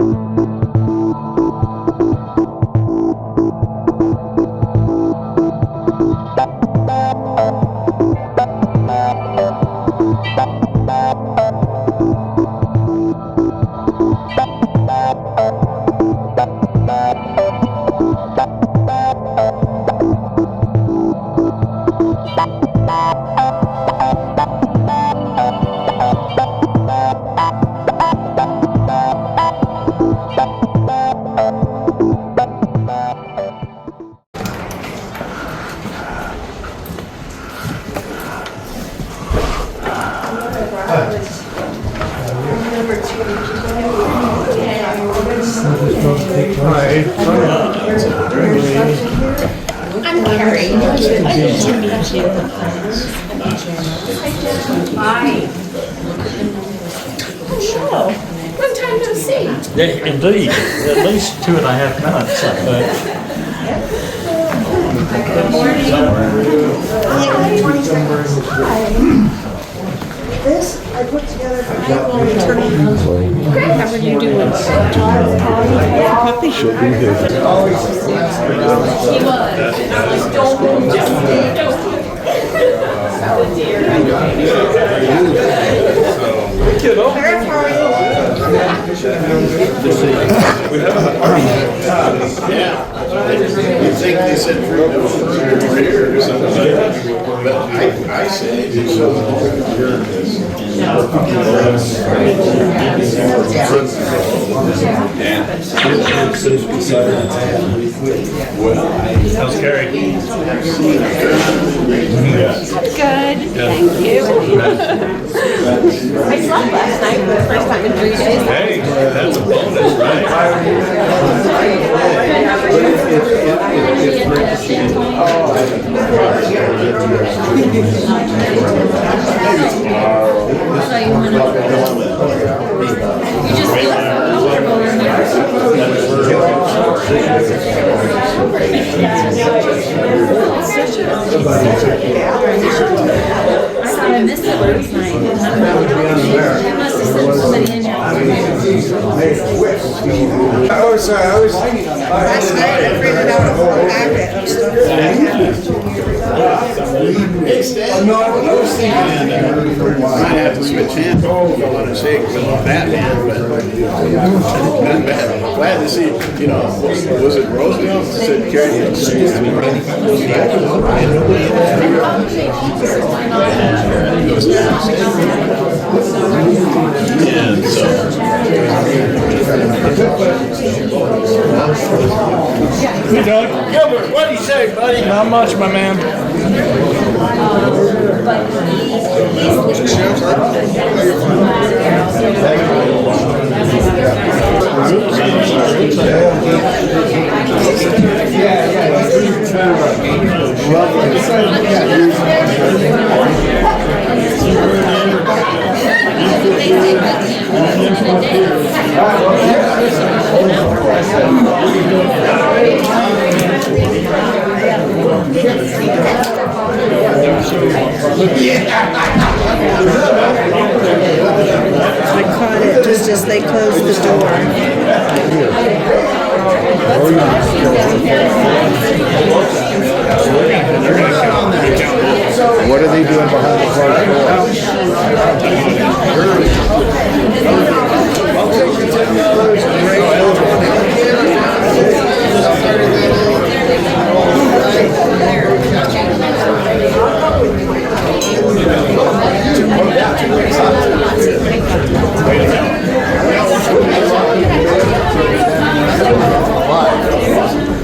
I'm Carrie. Nice to meet you. Hi. Hello. Long time no see. Yeah, indeed. At least 2.5 months, I think. Good morning. This I put together. Great. How are you doing? Puppy. She'll be here. He was. And I was like, don't move, just stay. You think they said freedom over here or something like that? But I say it's How's Carrie? Good. Thank you. I slept last night for the first time in 3 days. Hey, that's a bonus, I missed it last night. I must have sent somebody in Oh, sorry, I was. Last night I printed out a whole packet of stuff that I had. No, I was thinking I might have to switch hands. I want to say because I'm Batman, but not bad. I'm glad to see, you know, was it Roosevelt that said Carrie? And so. Hey, Doug. Gilbert, what do you say, buddy? Not much, my man. I caught it just as they closed the door. What are they doing behind the closed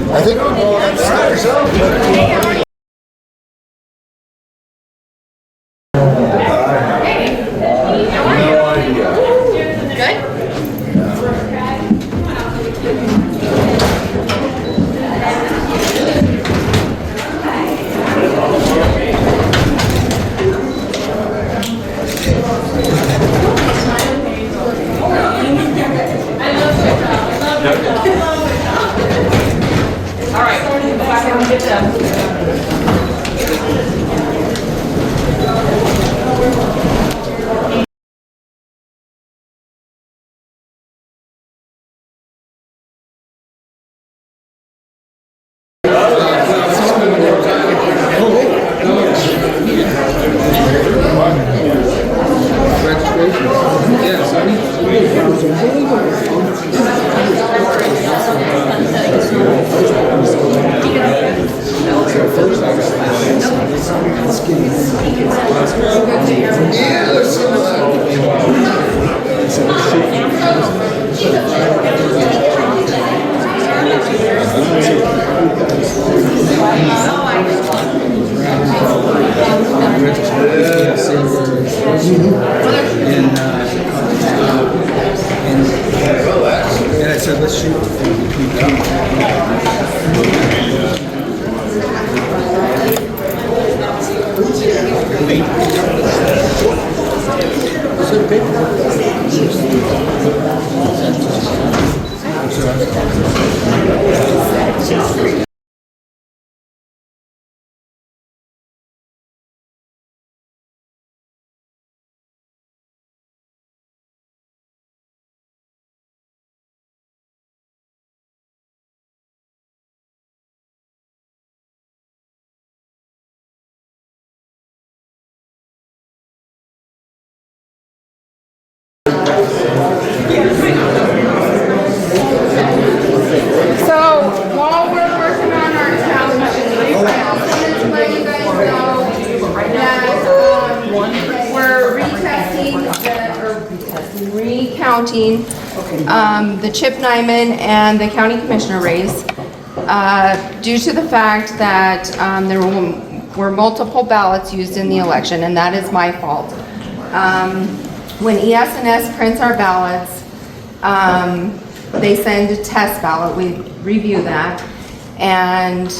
I think we're going upstairs. And I said, let's shoot. So while we're working on our tally machine, I wanted to let you guys know that we're recounting the Chip Nyman and the county commissioner race due to the fact that there were multiple ballots used in the election, and that is my fault. When ES&S prints our ballots, they send a test ballot, we review that, and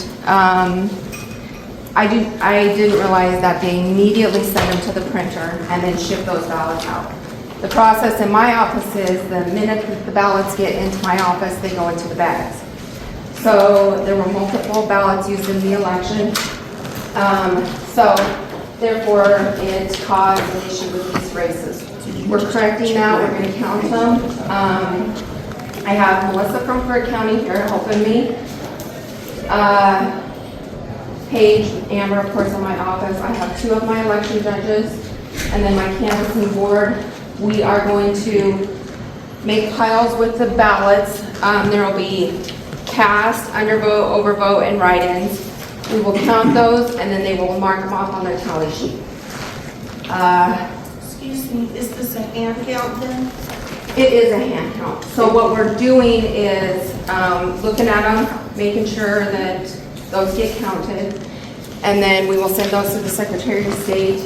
I didn't realize that they immediately send them to the printer and then ship those ballots out. The process in my office is the minute that the ballots get into my office, they go into the bags. So there were multiple ballots used in the election. So therefore, it caused an issue with these races. We're correcting that, we're gonna count them. I have Melissa from Fort County here helping me. Paige, Amber, of course, in my office. I have 2 of my election judges, and then my canvassing board. We are going to make piles with the ballots. There will be cast, undervote, overvote, and write-ins. We will count those, and then they will mark them off on their tally sheet. Excuse me, is this a hand count then? It is a hand count. So what we're doing is looking at them, making sure that those get counted, and then we will send those to the Secretary of State.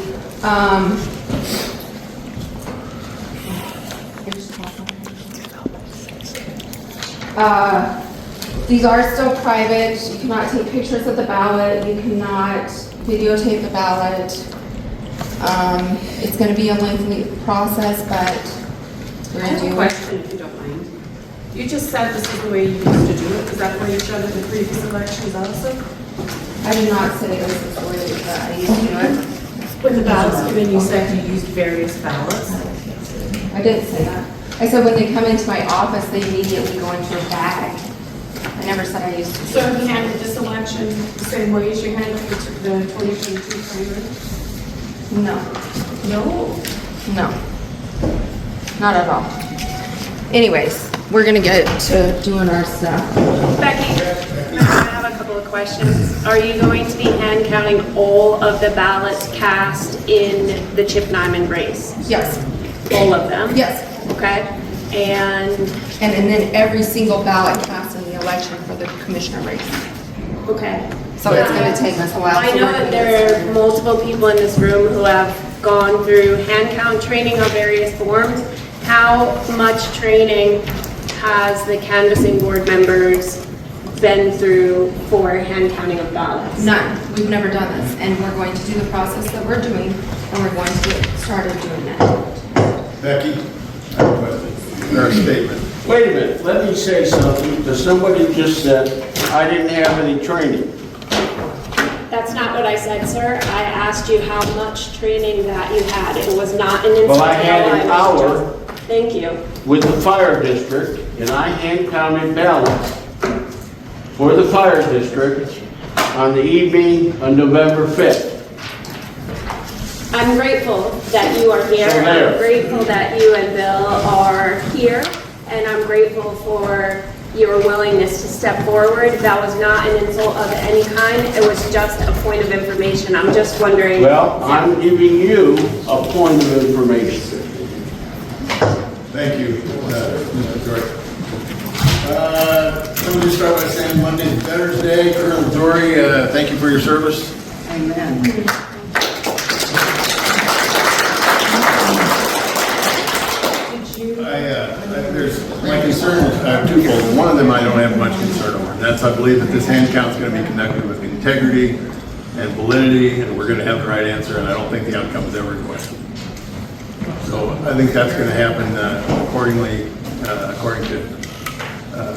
These are still private. You cannot take pictures of the ballot. You cannot videotape the ballot. It's going to be a lengthy process, but we're I going have a to do it. question, if you don't mind. You just said this is the way you used to do it. Is that the way you've done it in previous elections also? I did not say this is the way that I used to do it. When the ballots came in, you said you used various ballots. I didn't say that. I said when they come into my office, they immediately go into a bag. I never said I used to. So have you handled this election the same way as you handled the 2022 primary? No. No. No. Not at all. Anyways, we're gonna get to doing our stuff. Becky, I have a couple of questions. Are you going to be hand counting all of the ballots cast in the Chip Nyman race? Yes. All of them? Yes. Okay. And And then every single ballot cast in the election for the commissioner race. okay. So it's gonna take us a while. I know that there are multiple people in this room who have gone through hand count training on various forms. How much training has the canvassing board members been through for hand counting of ballots? None. We've never done this, and we're going to do the process that we're doing, and we're going to get started doing that. Becky, I have a question, or a statement. Wait a minute, let me say something, because somebody just said I didn't have any training. That's not what I said, sir. I asked you how much training that you had. It was not an instructional. Well, I had an hour Thank you. with the fire district, and I hand counted ballots for the fire district on the evening of November 5th. I'm grateful that you are here. So there. I'm grateful that you and Bill are here, and I'm grateful for your willingness to step forward. That was not an insult of any kind. It was just a point of information. I'm just wondering. Well, I'm giving you a point of information. Thank you, Mr. Dory. Let me just start by saying Monday's Veterans Day. Colonel Dory, thank you for your service. Amen. My concerns are twofold. One of them I don't have much concern over, and that's I believe that this hand count is going to be conducted with integrity and validity, and we're going to have the right answer, and I don't think the outcome is ever in question. So I think that's going to happen accordingly, according to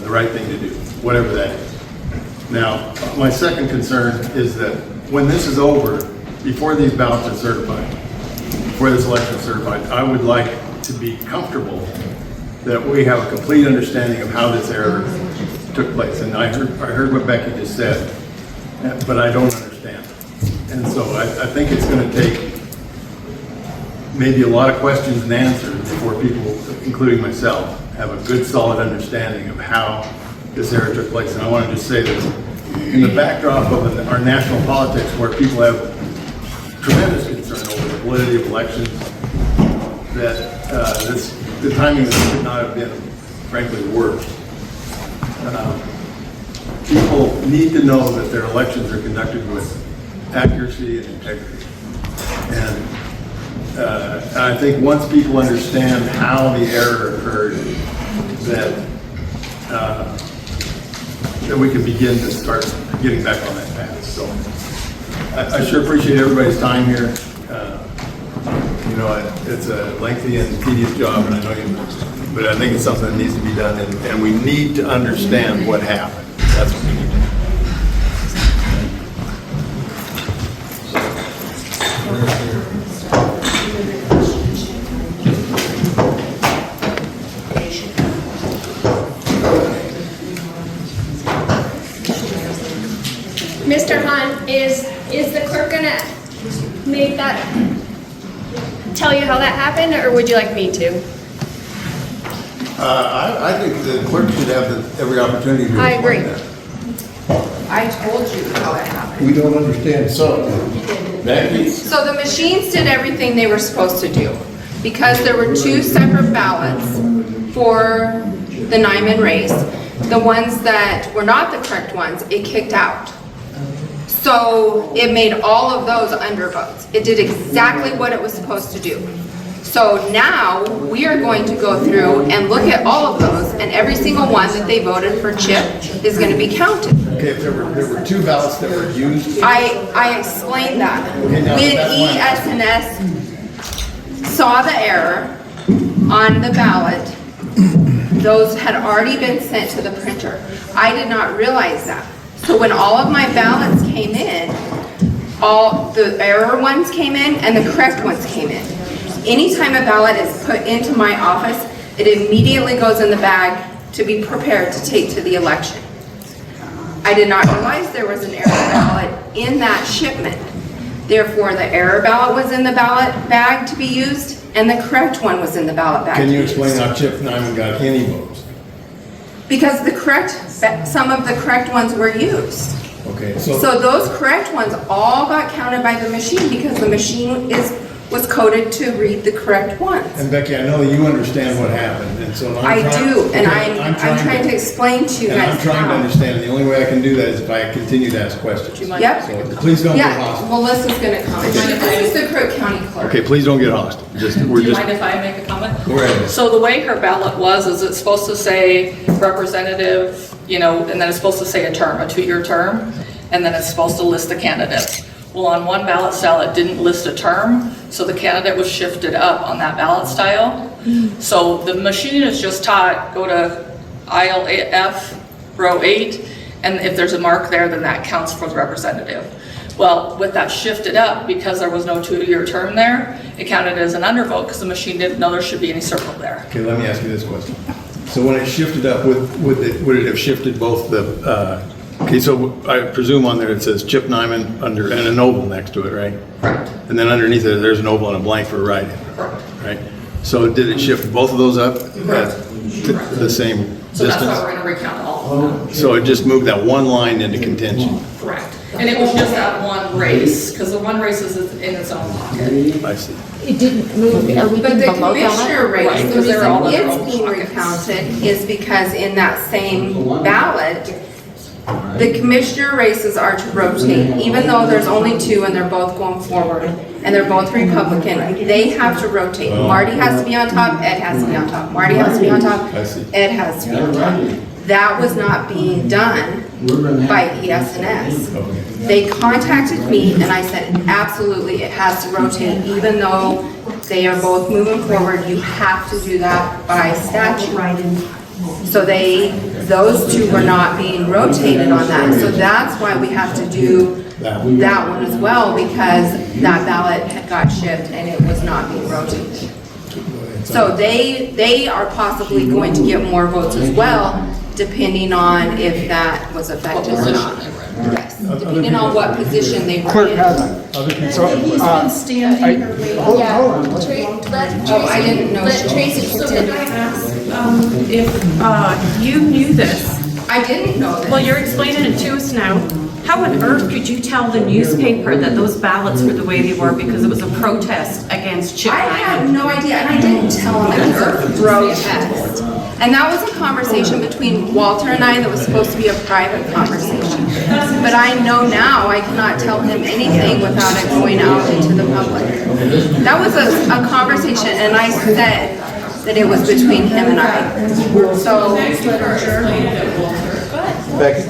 the right thing to do, whatever that is. Now, my second concern is that when this is over, before these ballots are certified, before this election is certified, I would like to be comfortable that we have a complete understanding of how this error took place. And I heard what Becky just said, but I don't understand. And so I think it's going to take maybe a lot of questions and answers before people, including myself, have a good solid understanding of how this error took place. And I want to just say this, in the backdrop of our national politics where people have tremendous concern over the validity of elections, that the timing of this could not have been, frankly, worse. People need to know that their elections are conducted with accuracy and integrity. And I think once people understand how the error occurred, that we can begin to start getting back on that path. So I sure appreciate everybody's time here. You know, it's a lengthy and tedious job, and I know but I think it's something that needs to be done, and we need to understand what happened. That's what we need to do. Mr. Hunt, is the clerk gonna make that, tell you how that happened, or would you like me to? I think the clerk should have every opportunity to I agree. explain that. I told you how it happened. We don't understand. So, Becky, So the machines did everything they were supposed to do. Because there were two separate ballots for the Nyman race, the ones that were not the correct ones, it kicked out. So it made all of those undervotes. It did exactly what it was supposed to do. So now we are going to go through and look at all of those, and every single one that they voted for Chip is going to be counted. okay, if there were two ballots that were used. I explained that. Okay, now When that's one. ES&S saw the error on the ballot, those had already been sent to the printer. I did not realize that. So when all of my ballots came in, all the error ones came in and the correct ones came in. Anytime a ballot is put into my office, it immediately goes in the bag to be prepared to take to the election. I did not realize there was an error ballot in that shipment. Therefore, the error ballot was in the ballot bag to be used, and the correct one was in the ballot bag. Can you to be explain used. how Chip Nyman got any votes? Because some of the correct ones were used. Okay, So those correct ones all got counted by the machine because the machine was coded to read the correct ones. and Becky, I know you understand what happened, and so I do, and okay, I'm trying to explain to you And I'm guys trying to how. understand, the only way I can do that is if I continue to ask questions. Yep. So please don't get Yeah, hostile. Melissa's gonna come. This is the Crook County Clerk. Okay, please don't get hostile. Do you mind if I make a comment? Go ahead. So the way her ballot was, is it's supposed to say representative, you know, and then it's supposed to say a term, a 2-year term, and then it's supposed to list the candidate. Well, on one ballot style, it didn't list a term, so the candidate was shifted up on that ballot style. So the machine is just taught, go to aisle F, row 8, and if there's a mark there, then that counts for the representative. Well, with that shifted up, because there was no 2-year term there, it counted as an undervote because the machine didn't know there should be any circle there. Okay, let me ask you this question. So when it shifted up, would it have shifted both the Okay, so I presume on there it says Chip Nyman under, and an oval next to it, right? Correct. And then underneath it, there's an oval and a blank for write-in, right? So did it shift both of those up at the same So that's why distance? we're gonna recount all of them. So it just moved that one line into contention? Correct. And it was just that one race, because the one race is in its own pocket. I see. It didn't move, are we But the below commissioner ballot? Right, race, the because they're all reason in their own it's being pockets. recounted is because in that same ballot, the commissioner races are to rotate, even though there's only two and they're both going forward, and they're both Republican, they have to rotate. Marty has to be on top, Ed has to be on top. Marty has to be on top, Ed has to be on top. That was not being done by ES&S. They contacted me and I said, absolutely, it has to rotate, even though they are both moving forward, you have to do that by statute. So those two were not being rotated on that, so that's why we have to do that one as well, because that ballot had got shipped and it was not being rotated. So they are possibly going to get more votes as well, depending on if that was effective or not. Yes, depending on what position they were Clerk in. has it. So, He's been standing or waiting. hold on. Oh, I didn't know. Let Tracy So continue. did I ask? If you knew this, I didn't know well, that. you're explaining it to us now, how on earth could you tell the newspaper that those ballots were the way they were because it was a protest against Chip I had Nyman? no idea, and I didn't tell him it was a protest. And that was a conversation between Walter and I that was supposed to be a private conversation. But I know now I cannot tell him anything without it going out into the public. That was a conversation, and I said that it was between him and I. So, Becky,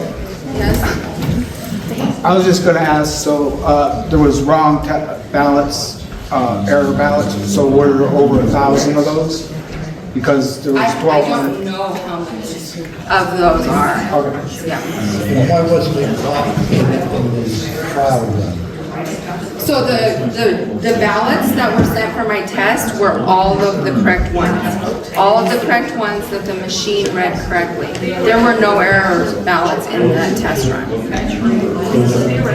yes, I was just gonna ask, so, there was wrong ballots, error ballots, so were there over 1,000 of those? Because there was I 1,200. don't know how many of those are. Okay. Yeah. Why wasn't it involved in the trial run? So the ballots that were sent for my test were all of the correct ones. All of the correct ones that the machine read correctly. There were no error ballots in the test run.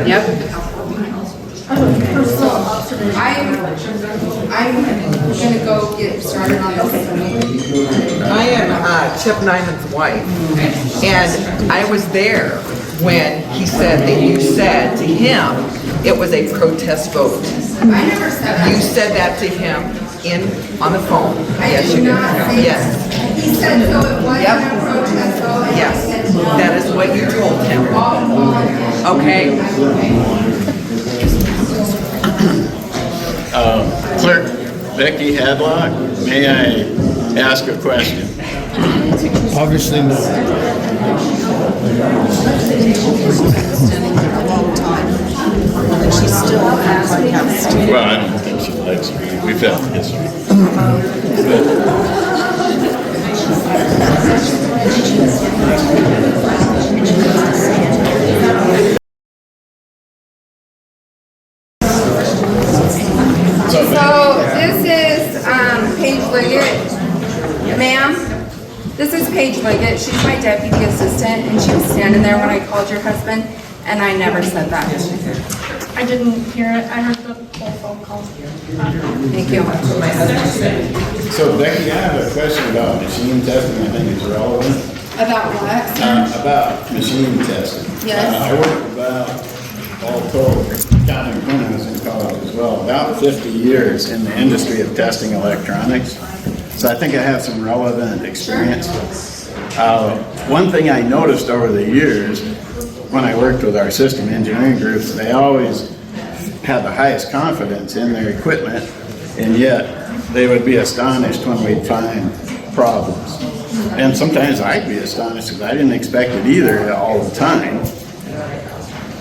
Yep. I'm gonna go get started on this. I am Chip Nyman's wife, and I was there when he said that you said to him it was a protest vote. I never said that. You said that to him on the phone. I Yes, did you not did. say Yes, that. He said, so it wasn't Yep. a protest vote. and I yes. said, no. That is what you told him. Okay? Clerk Becky Hadlock, may I ask a question? Obviously not. And she still acts like that. Well, I don't think she likes me. We've had history. So this is Paige Liggett. Ma'am, this is Paige Liggett. She's my deputy assistant, and she was standing there when I called your husband, and I never said that. I didn't hear it. I heard the whole phone call. Thank you. So Becky, I have a question about machine testing. I think it's relevant. About what? About machine testing. Yes. I worked about, all told, counting when I was in college as well, about 50 years in the industry of testing electronics. So I think I have some relevant experience. One thing I noticed over the years when I worked with our system engineering groups, they always had the highest confidence in their equipment, and yet they would be astonished when we'd find problems. And sometimes I'd be astonished because I didn't expect it either all the time.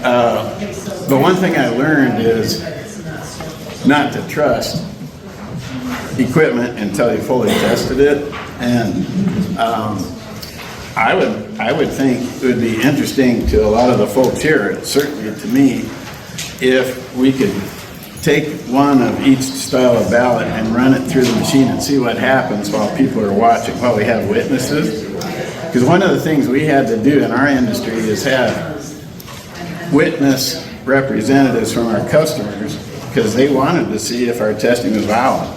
But one thing I learned is not to trust equipment until you fully tested it. And I would think it would be interesting to a lot of the folks here, certainly to me, if we could take one of each style of ballot and run it through the machine and see what happens while people are watching, while we have witnesses. Because one of the things we had to do in our industry is have witness representatives from our customers, because they wanted to see if our testing was valid.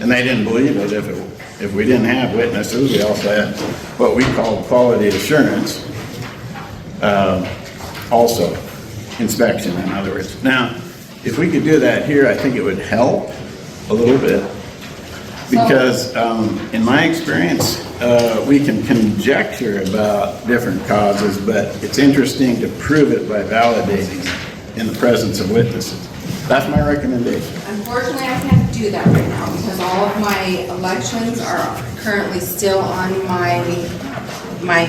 And they didn't believe it if we didn't have witnesses. We also had what we called quality assurance, also inspection, in other words. Now, if we could do that here, I think it would help a little bit, because in my experience, we can conjecture about different causes, but it's interesting to prove it by validating it in the presence of witnesses. That's my recommendation. Unfortunately, I can't do that right now because all of my elections are currently still on my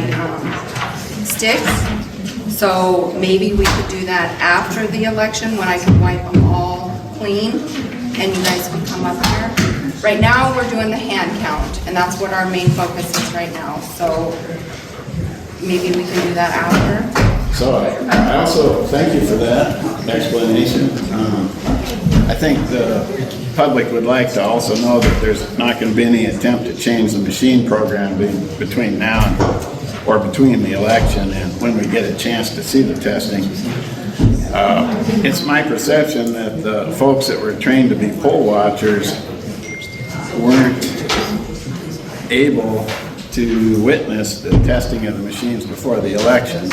sticks. So maybe we could do that after the election when I can wipe them all clean and you guys can come up here. Right now, we're doing the hand count, and that's what our main focus is right now. So maybe we can do that after. So I also thank you for that explanation. I think the public would like to also know that there's not going to be any attempt to change the machine program between now and, or between the election and when we get a chance to see the testing. It's my perception that the folks that were trained to be poll watchers weren't able to witness the testing of the machines before the election,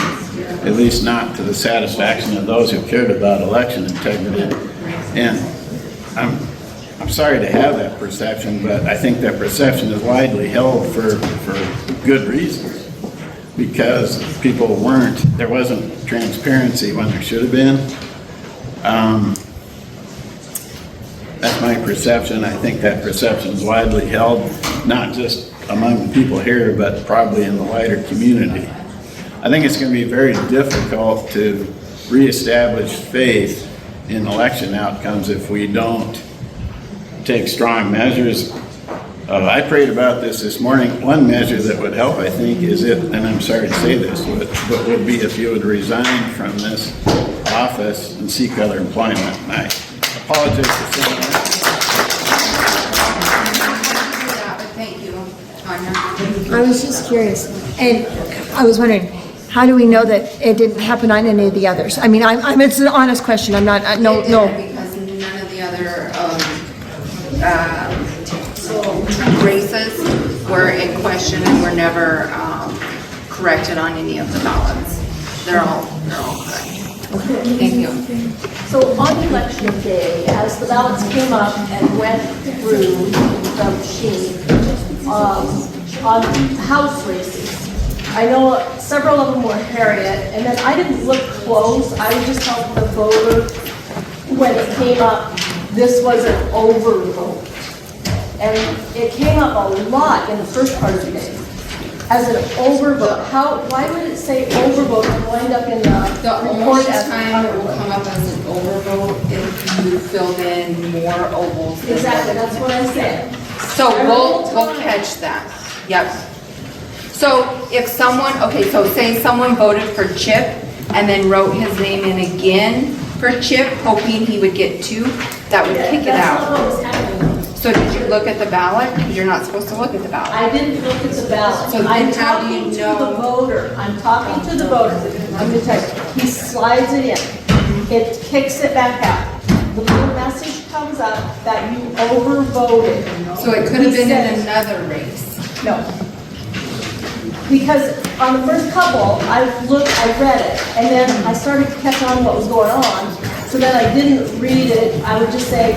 at least not to the satisfaction of those who cared about election integrity. And I'm sorry to have that perception, but I think that perception is widely held for good reasons, because people there wasn't transparency when there should have been. That's my perception. I think that perception is widely held, not just among the people here, but probably in the wider community. I think it's going to be very difficult to reestablish faith in election outcomes if we don't take strong measures. I prayed about this morning. One measure that would help, I think, is and I'm sorry to say this, but would be if you would resign from this office and seek other employment. And I apologize for saying that. Thank you, Tanya. I was just curious, and I was wondering, how do we know that it didn't happen on any of the others? I mean, it's an honest question. I'm not, no. Because none of the other races were in question and were never corrected on any of the ballots. They're all correct. Thank you. So on election day, as the ballots came up and went through the machine, on House races, I know several of them were Harriet, and then I didn't look close. I would just help the voter when it came up, this was an overvote. And it came up a lot in the first part of the day as an overvote. Why would it say overvote and wind up in the report only as time it will come up as an overvote if you filled in more ovals. Exactly, that's what I'm saying. So we'll catch that. Yep. So if someone, so say someone voted for Chip and then wrote his name in again for Chip, hoping he would get 2, that would kick it That's out. not what was happening. So did you look at the ballot? Because you're not supposed to look at the ballot. I didn't look at the ballot. So then I'm how do you talking to know? the voter. I'm talking to the voter. I'm going to tell you, he slides it in. It kicks it back out. The little message comes up that you overvoted. So it could have been in another race. No. Because on the first couple, I read it, and then I started to catch on what was going on. So then I didn't read it. I would just say,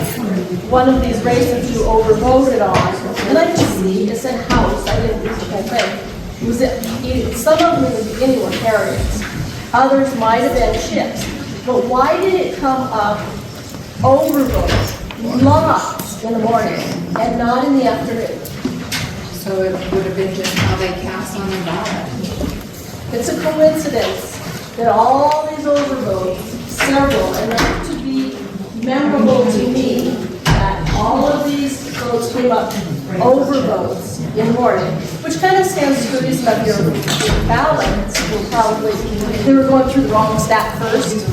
one of these races you overvoted on, and I could see, it said House, I didn't read the whole thing. Some of them in the beginning were Harriets. Others might have been Chips. But why did it come up overvote, lots in the morning, and not in the afternoon? So it would have been just how they cast on the ballot. It's a coincidence that all these overvotes, several, enough to be memorable to me, that all of these votes came up overvotes in the morning, which kind of stands to the reason that your ballots were probably, they were going through the wrong stack first,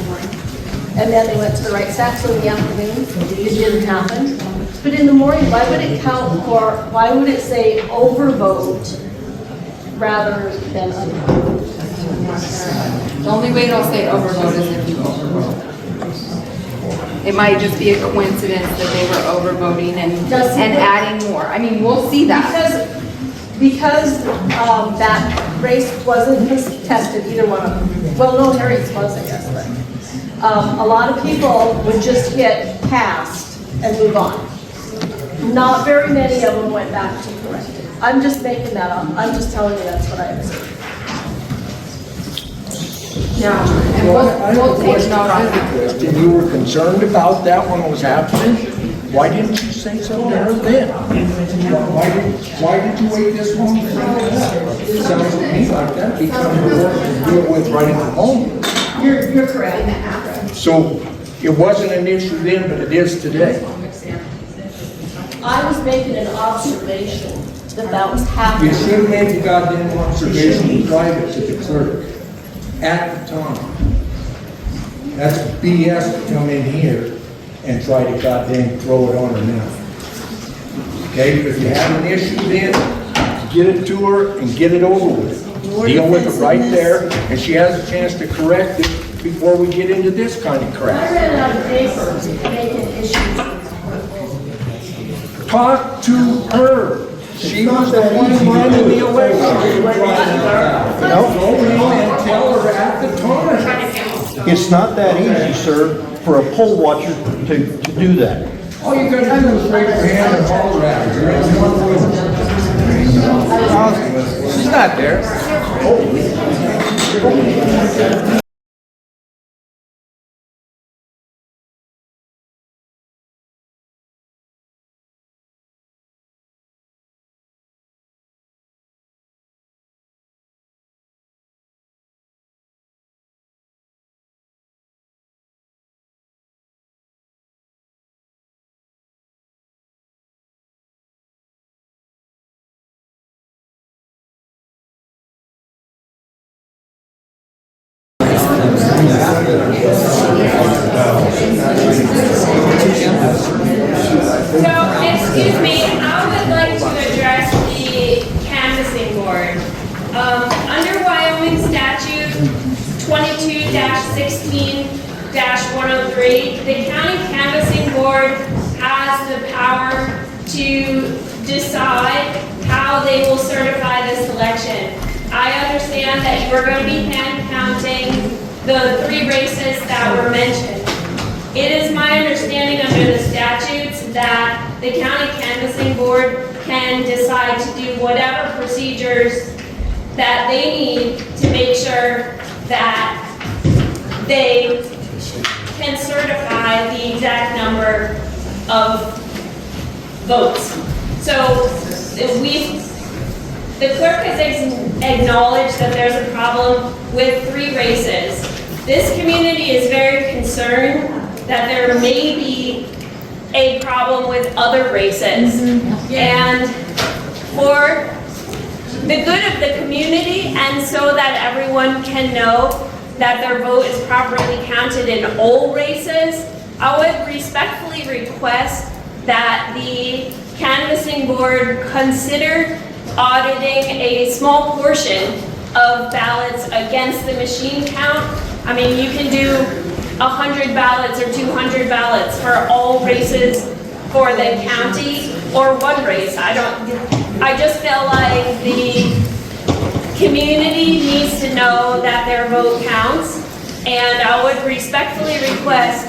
and then they went to the right stack, so in the afternoon, it didn't happen. But in the morning, why would it count for, why would it say overvote rather than unopposed. The only way it'll say overvote is if you overvote. It might just be a coincidence that they were overvoting and adding more. I mean, we'll see that. Because that race wasn't contested, either one of them. Well, no, Harry's was, I guess, but a lot of people would just hit passed and move on. Not very many of them went back to correct it. I'm just making that up. I'm just telling you that's what I observed. Yeah, and we'll take note on that. Question, you were concerned about that when it was happening? Why didn't you say something to her then? Why did you wait this long? It sounds to me like that becomes the work to deal with right at the moment. You're correct. So it wasn't an issue then, but it is today. I was making an observation that was happening. You should have made the goddamn observation in private to the clerk at the time. That's BS to come in here and try to goddamn throw it on her now. Okay, if you have an issue then, get it to her and get it over with. Deal with it right there, and she has a chance to correct it before we get into this kind of crap. I ran out of paper making issues. Talk to her. She was the one running the election. No, and tell her at the time. It's not that easy, sir, for a poll watcher to do that. All you gotta do is raise your hand and holler at her. You're in one room. She's not there. So, excuse me, I would like to address the canvassing board. Under Wyoming statute 22-16-103, the county canvassing board has the power to decide how they will certify this election. I understand that you are going to be hand counting the 3 races that were mentioned. It is my understanding under the statutes that the county canvassing board can decide to do whatever procedures that they need to make sure that they can certify the exact number of votes. So the clerk has acknowledged that there's a problem with 3 races. This community is very concerned that there may be a problem with other races. And for the good of the community and so that everyone can know that their vote is properly counted in all races, I would respectfully request that the canvassing board consider auditing a small portion of ballots against the machine count. I mean, you can do 100 ballots or 200 ballots for all races for the county or one race. I just feel like the community needs to know that their vote counts, and I would respectfully request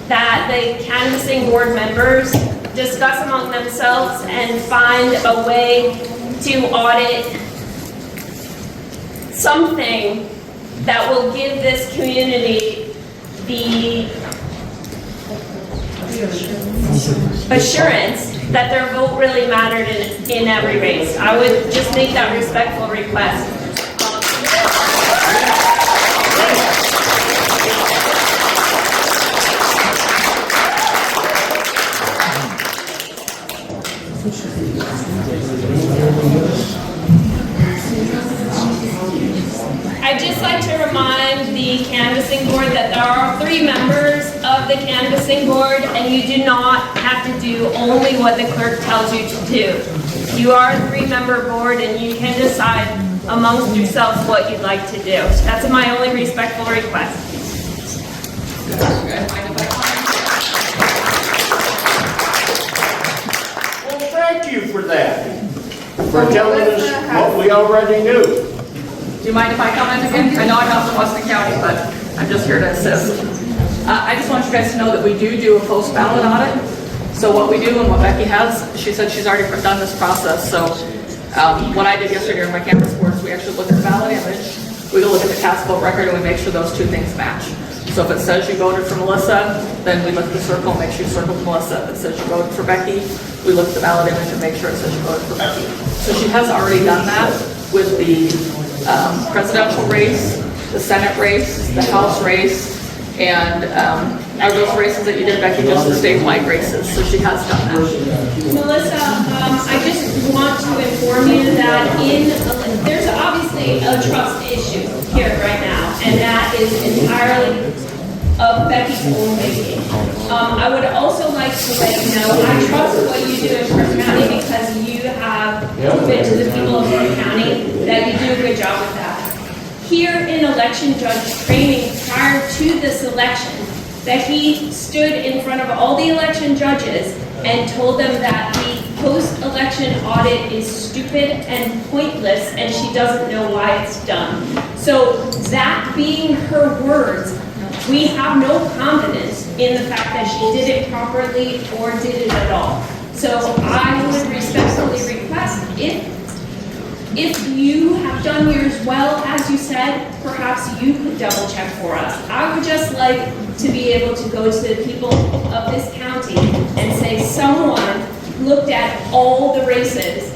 that the canvassing board members discuss among themselves and find a way to audit something that will give this community the assurance that their vote really mattered in every race. I would just make that respectful request. I'd just like to remind the canvassing board that there are 3 members of the canvassing board, and you do not have to do only what the clerk tells you to do. You are a 3-member board, and you can decide amongst yourselves what you'd like to do. That's my only respectful request. Well, thank you for that, for telling us what we already knew. Do you mind if I comment again? I know I'm not from Weston County, but I'm just here to assist. I just want you guys to know that we do a post-ballot audit. So what we do and what Becky has, she said she's already done this process. So what I did yesterday in my canvas board is we actually look at the ballot image, we look at the cast vote record, and we make sure those two things match. So if it says you voted for Melissa, then we look at the circle and make sure you circled Melissa. If it says you voted for Becky, we look at the ballot image and make sure it says you voted for Becky. So she has already done that with the presidential race, the Senate race, the House race, and are those races that you did, Becky, just the statewide races? So she has done that. Melissa, I just want to inform you that there's obviously a trust issue here right now, and that is entirely of Becky's own making. I would also like to let you know, I trust what you do in Weston County because you have proven to the people of Weston County that you do a good job with that. Here in election judge training prior to this election, that he stood in front of all the election judges and told them that the post-election audit is stupid and pointless and she doesn't know why it's done. So that being her words, we have no confidence in the fact that she did it properly or did it at all. So I would respectfully request, if you have done yours well, as you said, perhaps you could double check for us. I would just like to be able to go to the people of this county and say someone looked at all the races,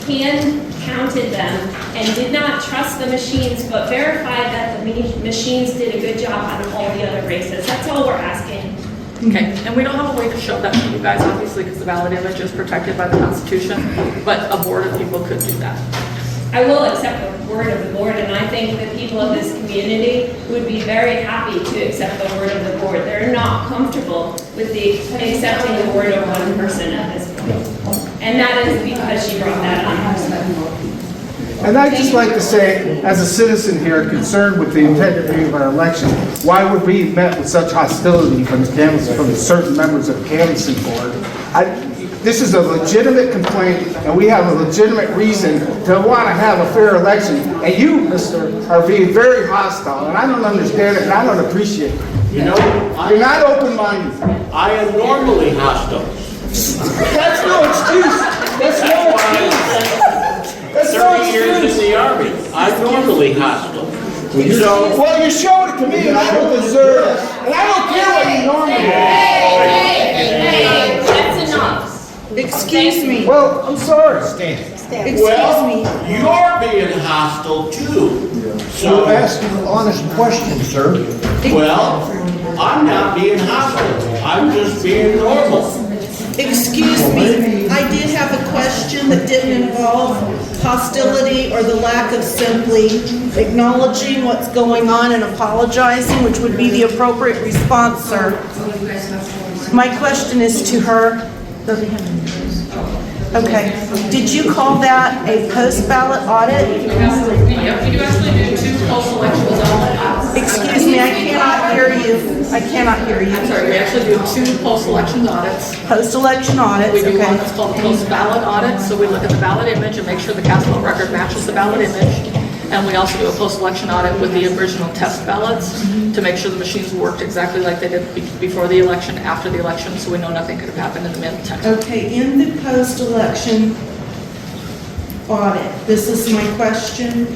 hand counted them, and did not trust the machines, but verified that the machines did a good job on all the other races. That's all we're asking. Okay, and we don't have a way to show that to you guys, obviously, because the ballot image is protected by the Constitution, but a board of people could do that. I will accept the word of the board, and I think the people of this community would be very happy to accept the word of the board. They're not comfortable with accepting the word of one person at this point. And that is because she brought that on. And I'd just like to say, as a citizen here concerned with the integrity of our election, why would we met with such hostility from certain members of the canvassing board? This is a legitimate complaint, and we have a legitimate reason to want to have a fair election. And you, mister, are being very hostile, and I don't understand it, and I don't appreciate it. You know, you're not open-minded. I am normally hostile. That's no excuse. That's no excuse. That's no 30 years excuse. in the Army, I'm normally hostile. Well, you showed it to me, and I don't deserve it. And I don't care what you normally do. Hey, that's enough. Excuse me. Well, I'm sorry. Well, you're being hostile too. So ask an honest question, sir. Well, I'm not being hostile. I'm just being normal. Excuse me, I did have a question that didn't involve hostility or the lack of simply acknowledging what's going on and apologizing, which would be the appropriate response, sir. My question is to her. Okay, did you call that a post-ballot audit? Yep, we do actually do 2 post-election audits. Excuse me, I cannot hear you. I cannot hear you. I'm sorry, we actually do 2 post-election audits. Post-election audits, We do okay. one that's called post-ballot audit, so we look at the ballot image and make sure the cast vote record matches the ballot image. And we also do a post-election audit with the original test ballots to make sure the machines worked exactly like they did before the election, after the election, so we know nothing could have happened in the meantime. Okay, in the post-election audit, this is my question.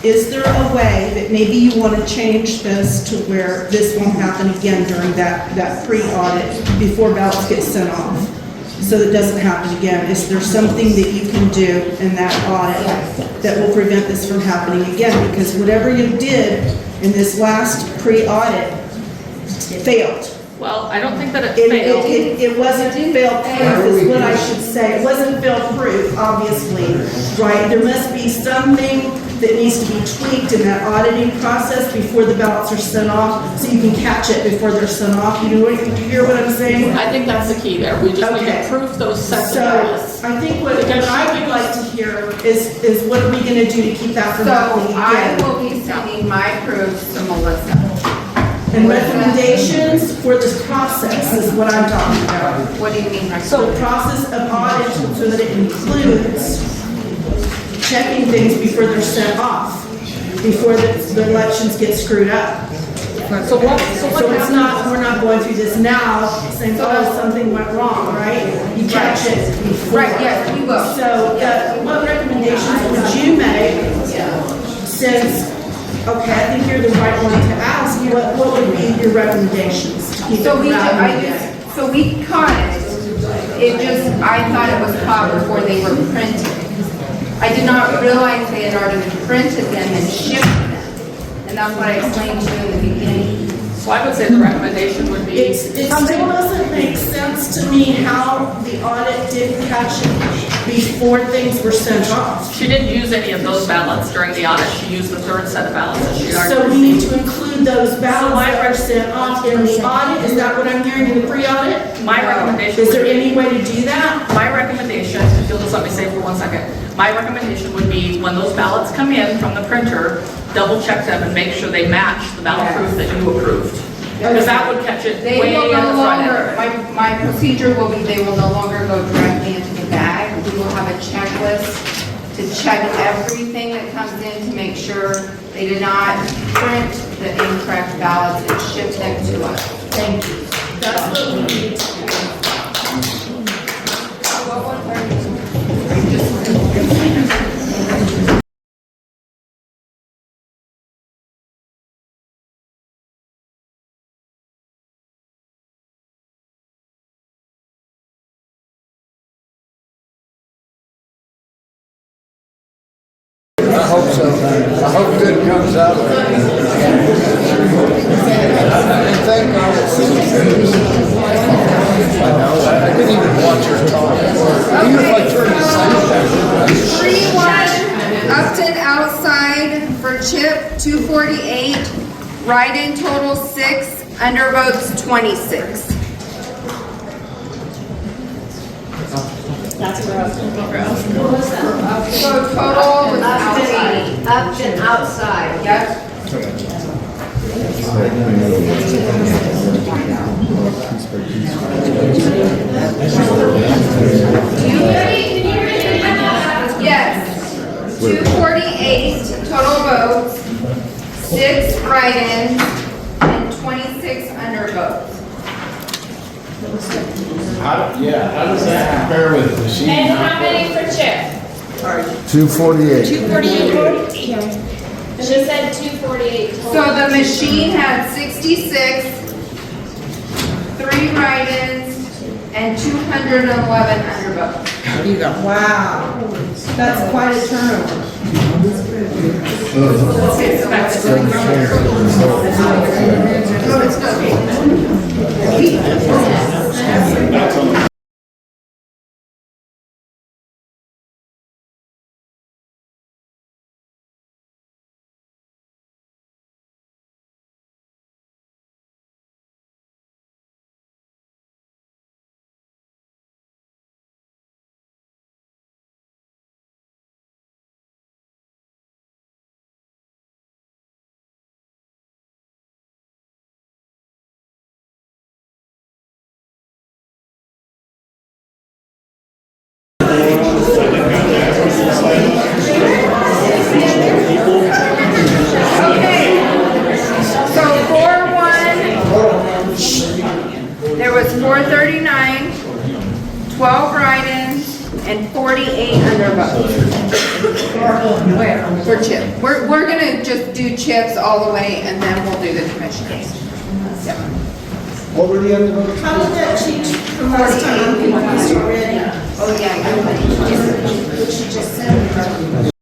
Is there a way that maybe you want to change this to where this won't happen again during that pre-audit before ballots get sent off? So that doesn't happen again. Is there something that you can do in that audit that will prevent this from happening again? Because whatever you did in this last pre-audit failed. Well, I don't think that it failed. It wasn't fail-proof is what I should say. It wasn't fail-proof, obviously, right? There must be something that needs to be tweaked in that auditing process before the ballots are sent off, so you can catch it before they're sent off. You know, you hear what I'm saying? I think that's the key there. We just need Okay. to proof those sets of So, ballots. I think what I would like to hear is what are we gonna do to keep that from So happening I again? will be sending my proofs to Melissa. And recommendations for this process is what I'm talking about. What do you mean? So the process of audit, so that it includes checking things before they're sent off, before the elections get screwed up. So it's not, we're not going through this now, saying, oh, something went wrong, right? You catch it before. Right, yes, we will. So, what recommendations would you make, since, okay, I think you're the right one to ask, what would be your recommendations to keep it So we, valid? so we caught it. It just, I thought it was caught before they were printed. I did not realize they had already printed them and shipped them. And that's what I explained to you in the beginning. So I would say the recommendation would be. It still doesn't make sense to me how the audit didn't catch it before things were sent off. She didn't use any of those ballots during the audit. She used the third set of ballots that she already So we received. need to include those ballots that are sent off in the audit, is that what I'm hearing in the pre-audit? My recommendation Is would there be- any way to do that? My recommendation, if you'll just let me say for 1 second, my recommendation would be when those ballots come in from the printer, double check them and make sure they match the ballot proof that you approved. Because that would catch it They way will at no the front longer, end. my procedure will be, they will no longer go directly into the bag. We will have a checklist to check everything that comes in to make sure they did not print the incorrect ballots and ship them to us. Thank you. That's what we need to do. I hope so. I hope good comes out of it. And thank God it's I know, I didn't even watch her talk. Even if I turned the same. 3-1, Upton outside for Chip, 248. Write-in total 6, undervotes 26. That's where I was looking for. What was that? So total was outside. Upton outside. Yep. Yes. 248 total votes, 6 write-ins, and 26 undervotes. How does that compare with the machine? And how many for Chip? 248. 248. She said 248 total. So the machine had 66, 3 write-ins, and 211 undervotes. You go. Wow, that's quite a turnover. That's on the So 4-1, there was 439, 12 write-ins, and 48 undervotes. For Chip. We're gonna just do Chips all the way, and then we'll do the commissioners. Yep. What were the other votes? How did that change from last time? I'm confused already. Oh, yeah, What she just said.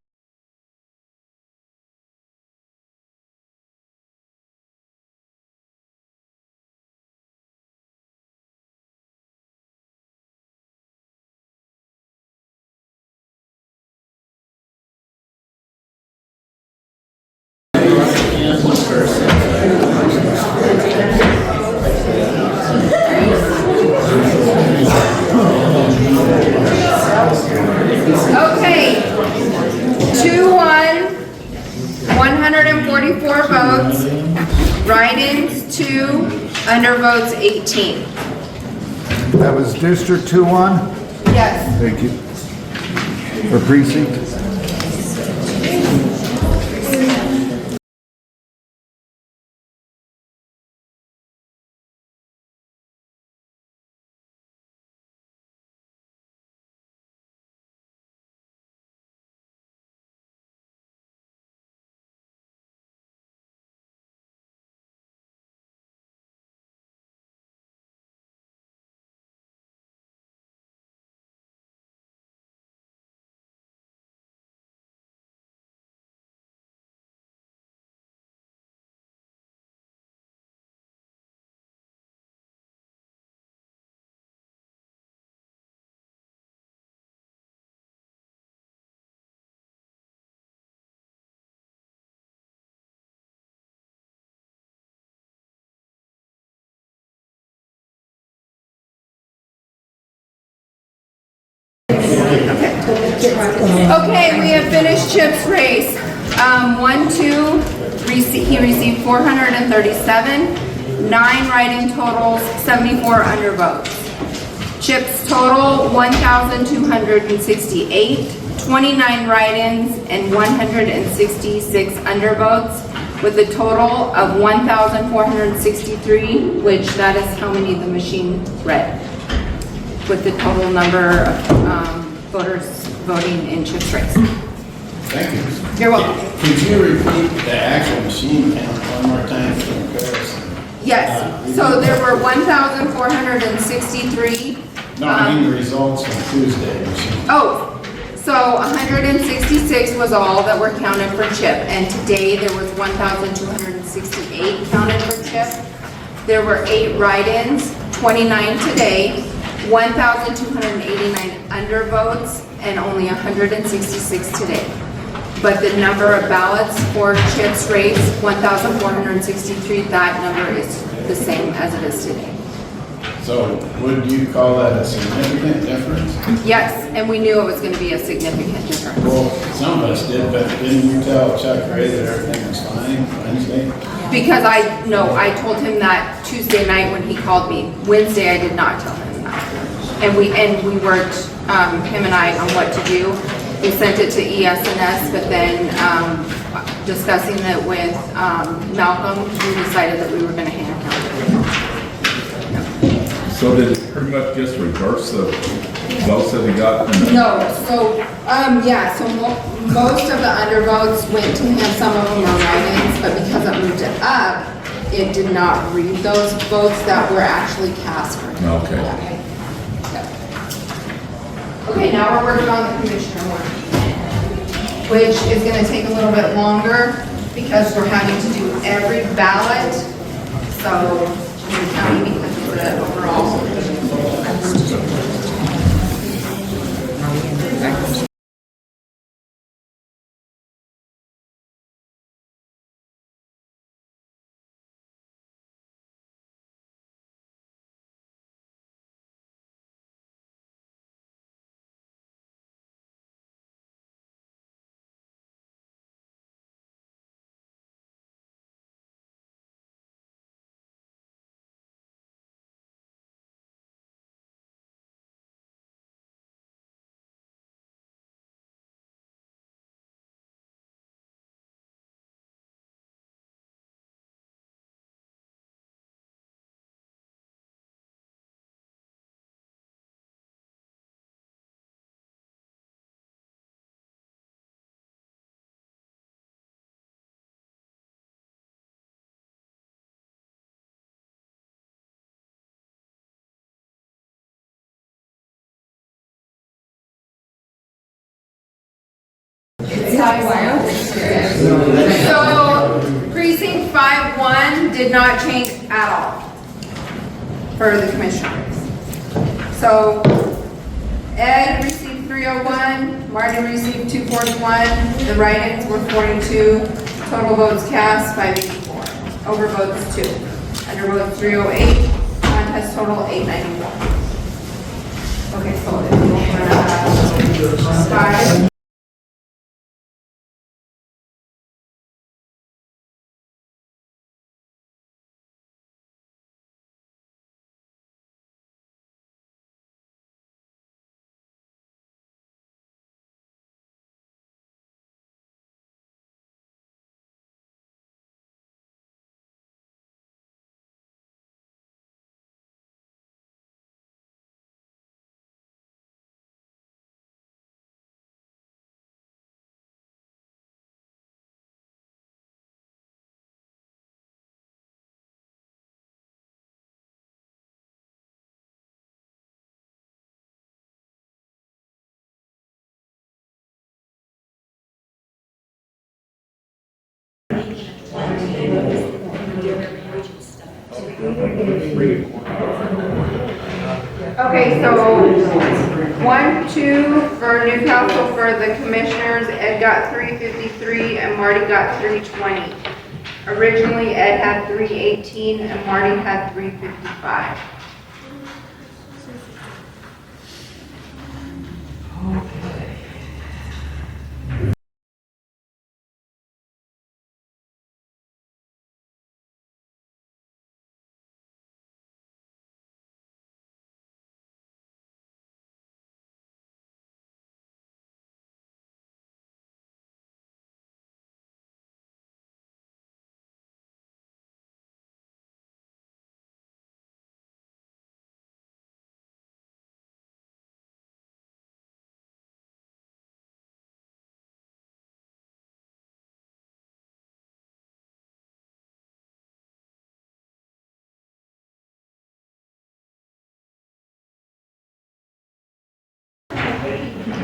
144 votes, write-ins 2, undervotes 18. That was District 2-1? Yes. Thank you. For precinct? Okay, we have finished Chip's race. He received 437, 9 write-in totals, 74 undervotes. Chip's total, 1,268, 29 write-ins, and 166 undervotes, with a total of 1,463, which that is how many the machine read, with the total number of voters voting in Chip's race. Thank you. You're welcome. Could you repeat the actual machine count one more time for comparison? Yes, so there were 1,463. No, I mean the results from Tuesday machine. Oh, so 166 was all that were counted for Chip, and today there was 1,268 counted for Chip. There were 8 write-ins, 29 today, 1,289 undervotes, and only 166 today. But the number of ballots for Chip's race, 1,463, that number is the same as it is today. So would you call that a significant difference? Yes, and we knew it was going to be a significant difference. Well, some of us did, but didn't you tell Chuck Ray that everything was fine Wednesday? Because I told him that Tuesday night when he called me. Wednesday, I did not tell him that. And we worked, him and I, on what to do. We sent it to ES&S, but then discussing it with Malcolm, we decided that we were going to hand count it. So did it pretty much just reverse the votes that he got? No, so, yeah, so most of the undervotes went to him, some of them were write-ins, but because it moved it up, it did not read those votes that were actually cast for him. Okay. Okay, now we're working on the commissioner one, which is gonna take a little bit longer because we're having to do every ballot. So, in the county, because of the overall. So, precinct 5-1 did not change at all for the commissioners. So, Ed received 301, Martin received 241, the write-ins were 42, total votes cast 584, overvotes 2, undervotes 308, contest total 894. Okay, so if you want to have 5. Okay, so 1, 2 for Newcastle for the commissioners, Ed got 353 and Marty got 320. Originally, Ed had 318 and Marty had 355.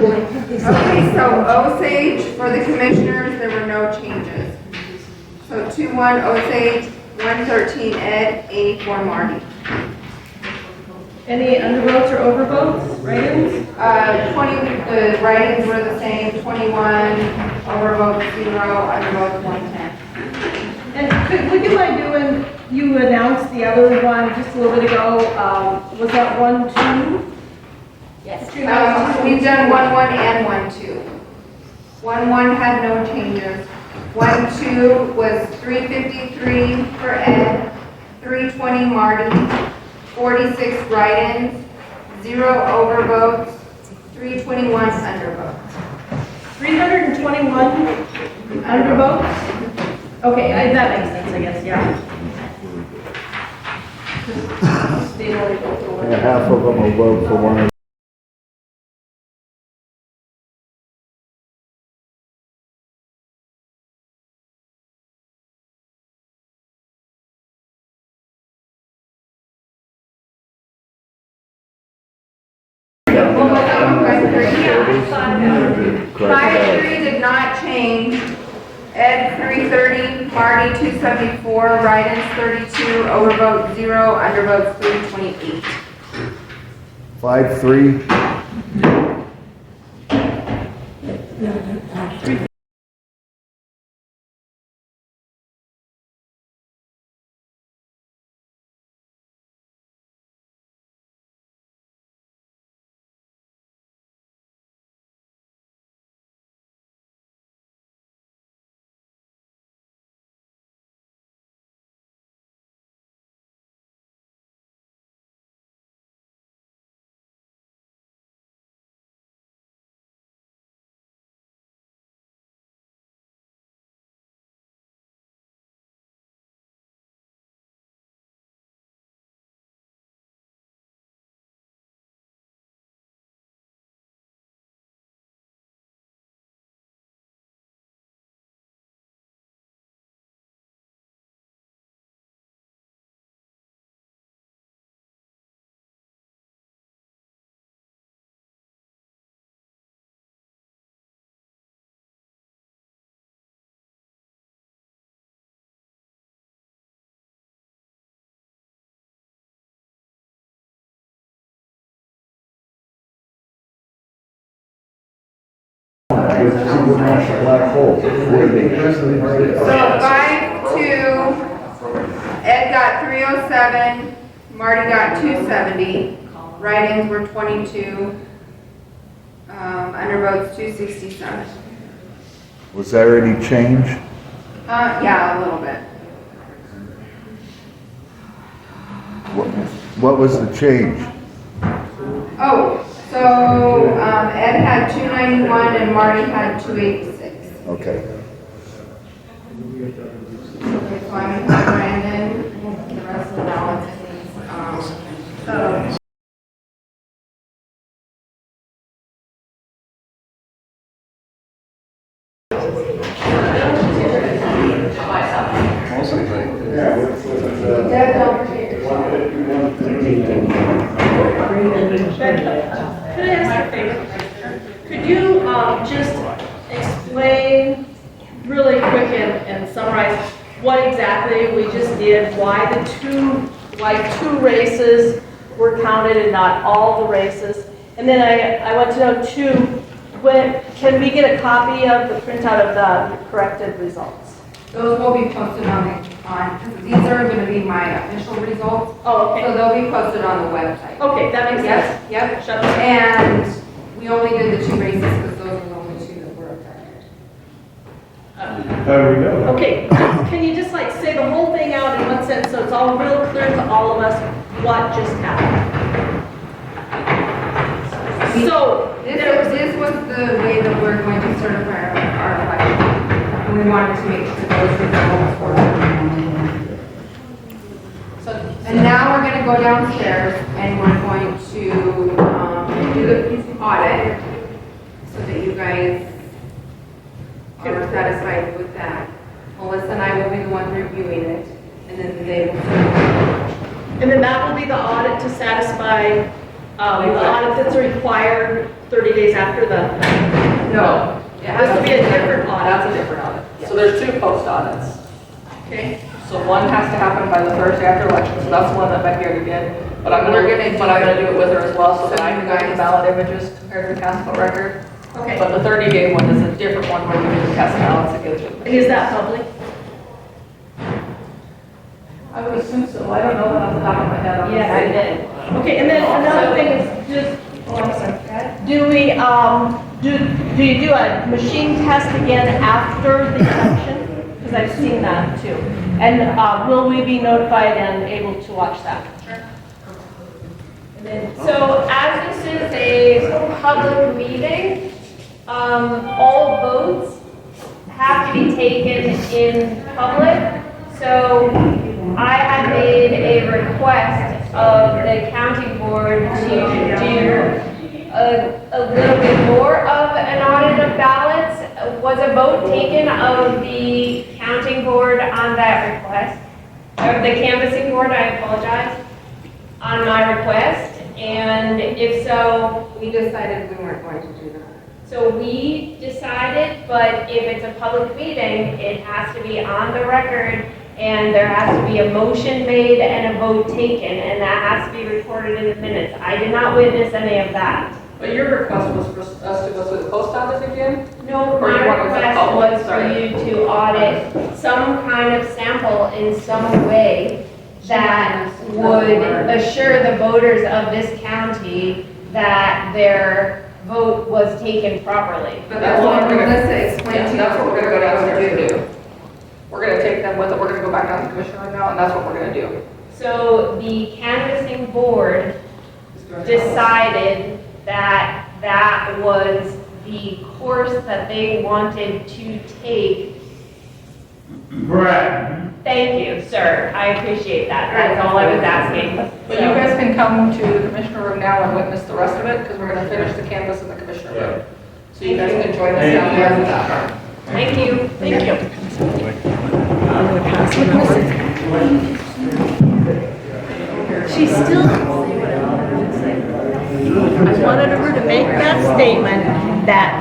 Okay, so Osage for the commissioners, there were no changes. So 2-1 Osage, 113 Ed, 84 Marty. Any undervotes or overvotes, write-ins? 20, the write-ins were the same, 21, overvotes 0, undervotes 110. And would you mind doing, you announced the other one just a little bit ago, was that 1, 2? Yes. We've done 1-1 and 1-2. 1-1 had no changes. 1-2 was 353 for Ed, 320 Marty, 46 write-ins, 0 overvotes, 321 undervotes. 321 undervotes? Okay, that makes sense, I guess, yeah. Yeah, half of them will vote for one of Fire 3 did not change. Ed 330, Marty 274, write-ins 32, overvote 0, undervotes 328. 5-3. Black hole. So 5-2, Ed got 307, Marty got 270, write-ins were 22, undervotes 267. Was there any change? Yeah, a little bit. What was the change? Oh, so Ed had 291 and Marty had 286. Okay. Okay, so I'm going to put Brandon, the rest of the ballots, so. Could I ask a favor? Could you just explain really quick and summarize what exactly we just did, why the two like 2 races were counted and not all the races. And then I want to know too, when, can we get a copy of the printout of the corrected results? Those will be posted on, these are going to be my official results. Oh, okay. So they'll be posted on the website. Okay, that makes Yep, sense. yep. Shut up. And we only did the 2 races because those are the only 2 that were affected. There we go. Okay, can you just like say the whole thing out in one sentence so it's all real clear to all of us what just happened? So, This was the way that we're going to certify our election. And we wanted to make sure those results were. And now we're going to go downstairs and we're going to do the audit so that you guys are satisfied with that. Melissa and I will be the one reviewing it, and then they will certify. and then that will be the audit to satisfy, the audit that's required 30 days after the, No. it has to be a different audit. That's a different audit. So there's 2 post audits. Okay. So one has to happen by the Thursday after election, so that's the one that Becky already did. But I'm gonna do it with her as well, so that I can go to ballot images compared to the cast vote record. Okay. But the 30-day one is a different one where we can cast ballots against it. And is that public? I would assume so. I don't know that off the top of my head. I'm Yes, I afraid. did. Okay, and then another thing is just, oh, I'm sorry. Do we, do you do a machine test again after the election? Because I've seen that too. And will we be notified and able to watch that? Sure. So as this is a public meeting, all votes have to be taken in public. So I had made a request of the county board to do a little bit more of an audit of ballots. Was a vote taken of the counting board on that request? Of the canvassing board, I apologize, on my request? And if so, We decided we weren't going to do that. so we decided, but if it's a public meeting, it has to be on the record, and there has to be a motion made and a vote taken, and that has to be recorded in the minutes. I did not witness any of that. But your request was for us to go through the post office again? No, Or my you want to- request oh, was for sorry. you to audit some kind of sample in some way that would assure the voters of this county that their vote was taken properly. But that's what we're gonna, Melissa explained to you that's what we're gonna go what we're downstairs gonna to do. We're gonna take them with it, we're gonna go back down to the commissioner right now, and that's what we're gonna do. So the canvassing board decided that that was the course that they wanted to take. Right. Thank you, sir. I appreciate that. That's all I was asking. But you guys can come to the commissioner room now and witness the rest of it, because we're gonna finish the canvas in the commissioner room. So you guys can join us down there. Thank you. Thank you. She still didn't say what I wanted her to say. I wanted her to make that statement that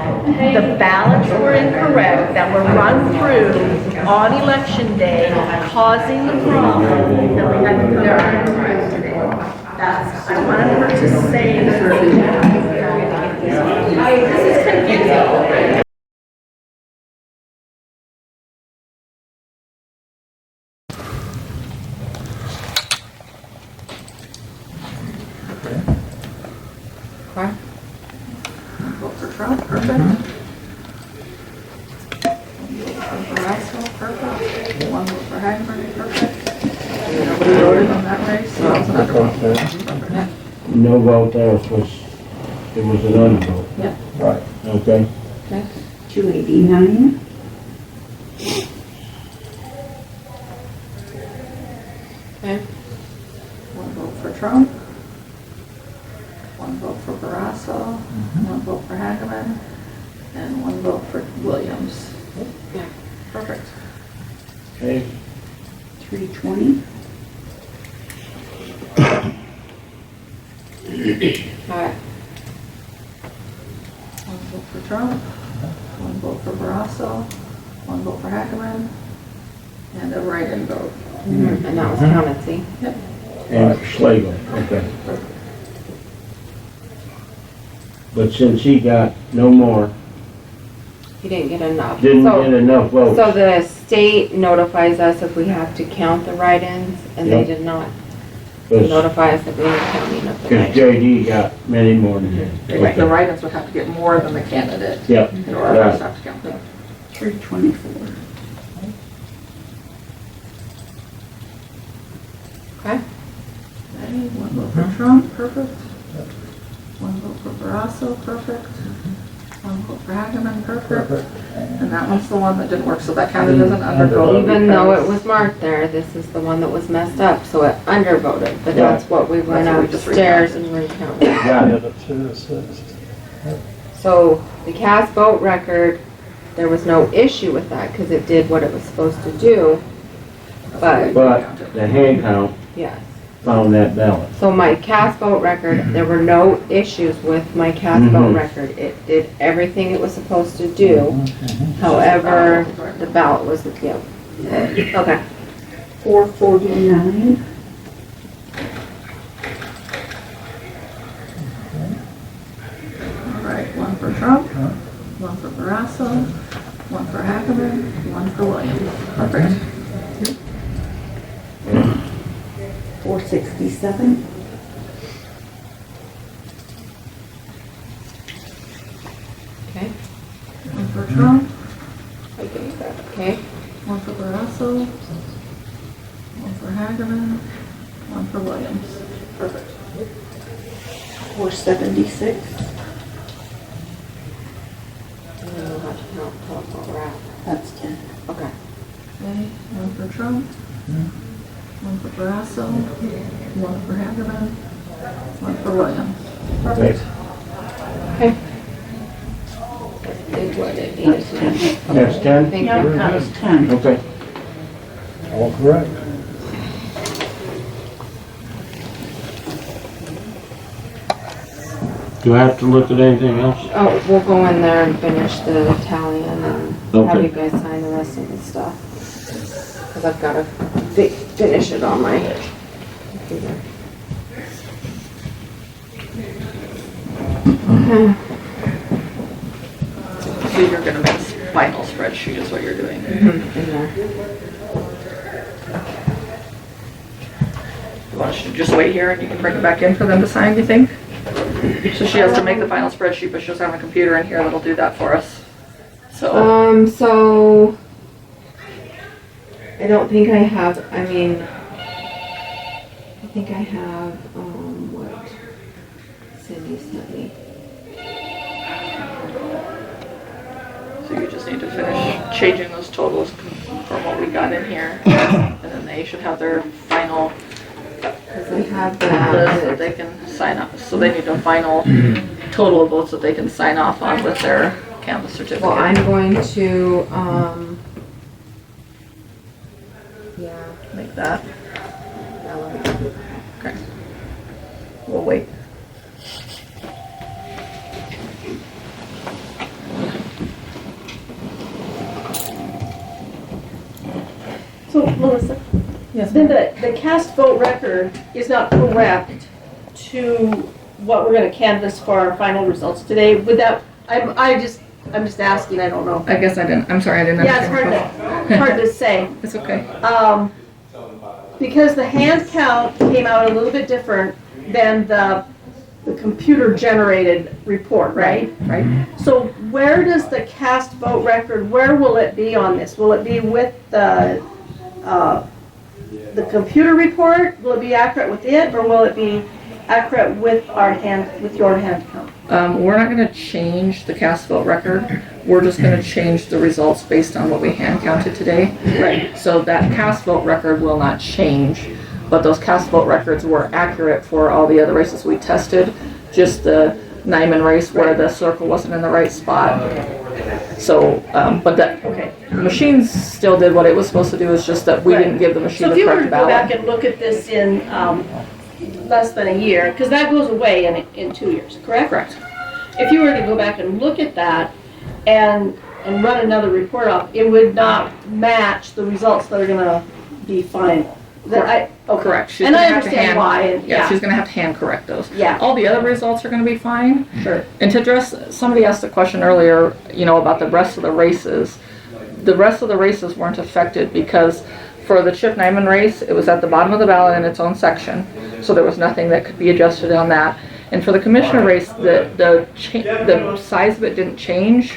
the ballots were incorrect, that were run through on election day, causing the problem that we had to learn today. That's, I wanted her to say that. This is confusing. Vote for Trump, perfect. One for Russell, perfect. One vote for Hagberg, perfect. Nobody voted on that race, so that's not going. No vote there, it was an unvote. Yep. Right. Okay. Okay. 289. Okay. One vote for Trump. One vote for Barrasso. One vote for Hageman. And one vote for Williams. Yeah, perfect. Okay. 320. Alright. One vote for Trump. One vote for Barrasso. One vote for Hageman. And a write-in vote. And that was counted, see? Yep. And Schlegel, okay. But since he got no more, He didn't get enough. didn't So- get enough votes. So the state notifies us if we have to count the write-ins, and they Yep. did not Because notify us of any counting of the write-ins. JD got many more than him. The write-ins would have to get more than the candidate. Yep. In order for us to have to count them. 324. Okay? One vote for Trump, perfect. One vote for Barrasso, perfect. One vote for Hageman, perfect. And that one's the one that didn't work, so that counted as an undervote. Even though it because- was marked there, this is the one that was messed up, so it undervoted, but Yeah. that's what we went That's what we just upstairs and recounted. Got it. So the cast vote record, there was no issue with that, because it did what it was supposed to do, but, But the hand count yes. found that ballot. So my cast vote record, there were no issues with my cast vote record. It did everything it was supposed to do. However, the ballot was, yeah. Okay. 449. All right, one for Trump, one for Barrasso, one for Hageman, one for Williams. Perfect. 467. Okay. One for Trump, Okay. one for Barrasso, one for Hageman, one for Williams. Perfect. 476. I don't know how to count, tell us what we're at. That's 10. Okay. Okay, one for Trump, one for Barrasso, one for Hageman, one for Williams. Perfect. Okay. Did what it needed to do. That's 10? Thank Yeah, you. that was 10. Okay. All correct. Do I have to look at anything else? Oh, we'll go in there and finish the tallying and have Okay. you guys sign the rest of the stuff. Because I've got to finish it on my computer. Okay. So you're gonna make a final spreadsheet is what you're doing. In there. You want us to just wait here and you can bring it back in for them to sign, you think? So she has to make the final spreadsheet, but she'll have a computer in here that'll do that for us. So, So I don't think I have, I mean, I think I have, what Cindy sent me. so you just need to finish changing those totals from what we got in here. And then they should have their final Because I have list that. that they can sign up. So they need a final total of votes that they can sign off on with their Canvas certificate. Well, I'm going to, yeah. Make that. that one. Okay. We'll wait. So, Melissa? Yes, Then the cast vote record is not correct to what we're gonna canvass for our final results today. Would that, I'm just asking, I don't know. I guess I didn't, I'm sorry, I didn't Yeah, it's understand. hard to say. It's okay. Because the hand count came out a little bit different than the computer-generated report, right? Right. So where does the cast vote record, where will it be on this? Will it be with the computer report? Will it be accurate with it, or will it be accurate with your hand count? We're not gonna change the cast vote record. We're just gonna change the results based on what we hand counted today. Right. So that cast vote record will not change, but those cast vote records were accurate for all the other races we tested. Just the Nyman race where the circle wasn't in the right spot. So, but that, the machines still did what it was supposed to do, it's just that we didn't give the machine So if the you were to correct go back ballot. and look at this in less than a year, because that goes away in 2 years, correct? Correct. If you were to go back and look at that and run another report off, it would not match the results that are gonna be final. Correct. She's And gonna I have to understand hand- why, and, Yeah, yeah. she's gonna have to hand correct those. Yeah. All the other results are gonna be fine. Sure. And to address, somebody asked a question earlier, about the rest of the races. The rest of the races weren't affected because for the Chip Nyman race, it was at the bottom of the ballot in its own section. So there was nothing that could be adjusted on that. And for the commissioner race, the size of it didn't change.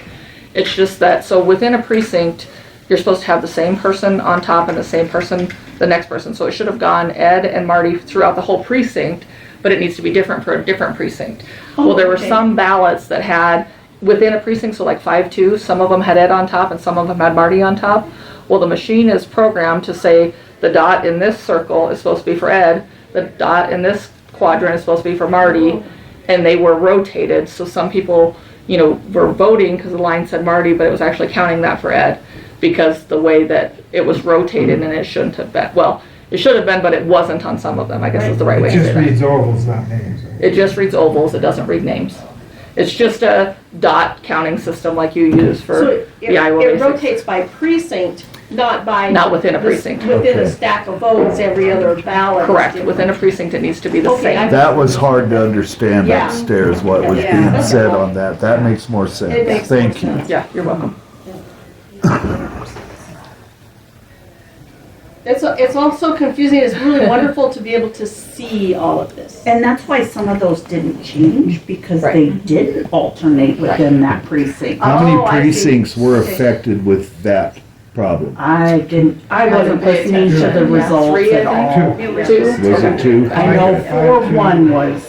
It's just that, so within a precinct, you're supposed to have the same person on top and the same person, the next person. So it should have gone Ed and Marty throughout the whole precinct, but it needs to be different for a different precinct. Well, there were some ballots that had, within a precinct, so like 5-2, some of them had Ed on top and some of them had Marty on top. Well, the machine is programmed to say the dot in this circle is supposed to be for Ed, the dot in this quadrant is supposed to be for Marty, and they were rotated. So some people, were voting because the line said Marty, but it was actually counting that for Ed because the way that it was rotated and it shouldn't have been. Well, it should have been, but it wasn't on some of them, I guess is the right way to say It that. just reads ovals, not names. It just reads ovals, it doesn't read names. It's just a dot counting system like you use for So the Iowa it basics. rotates by precinct, not by. Not within a precinct. Within a Okay. stack of votes, every other ballot. is Correct, different. within a precinct it needs to be the Okay, same. That was hard to understand Yeah. upstairs, what was Yeah. being said on that. That makes more sense. It makes more Thank you. sense. Yeah, you're welcome. It's also confusing. It's really wonderful to be able to see all of this. And that's why some of those didn't change, because Right. they did alternate within that precinct. How Oh, many I see. precincts were affected with that problem? I wasn't pay listening to the attention. Yeah. results 3, at I all. think. 2. Was it 2? I know 4-1 was,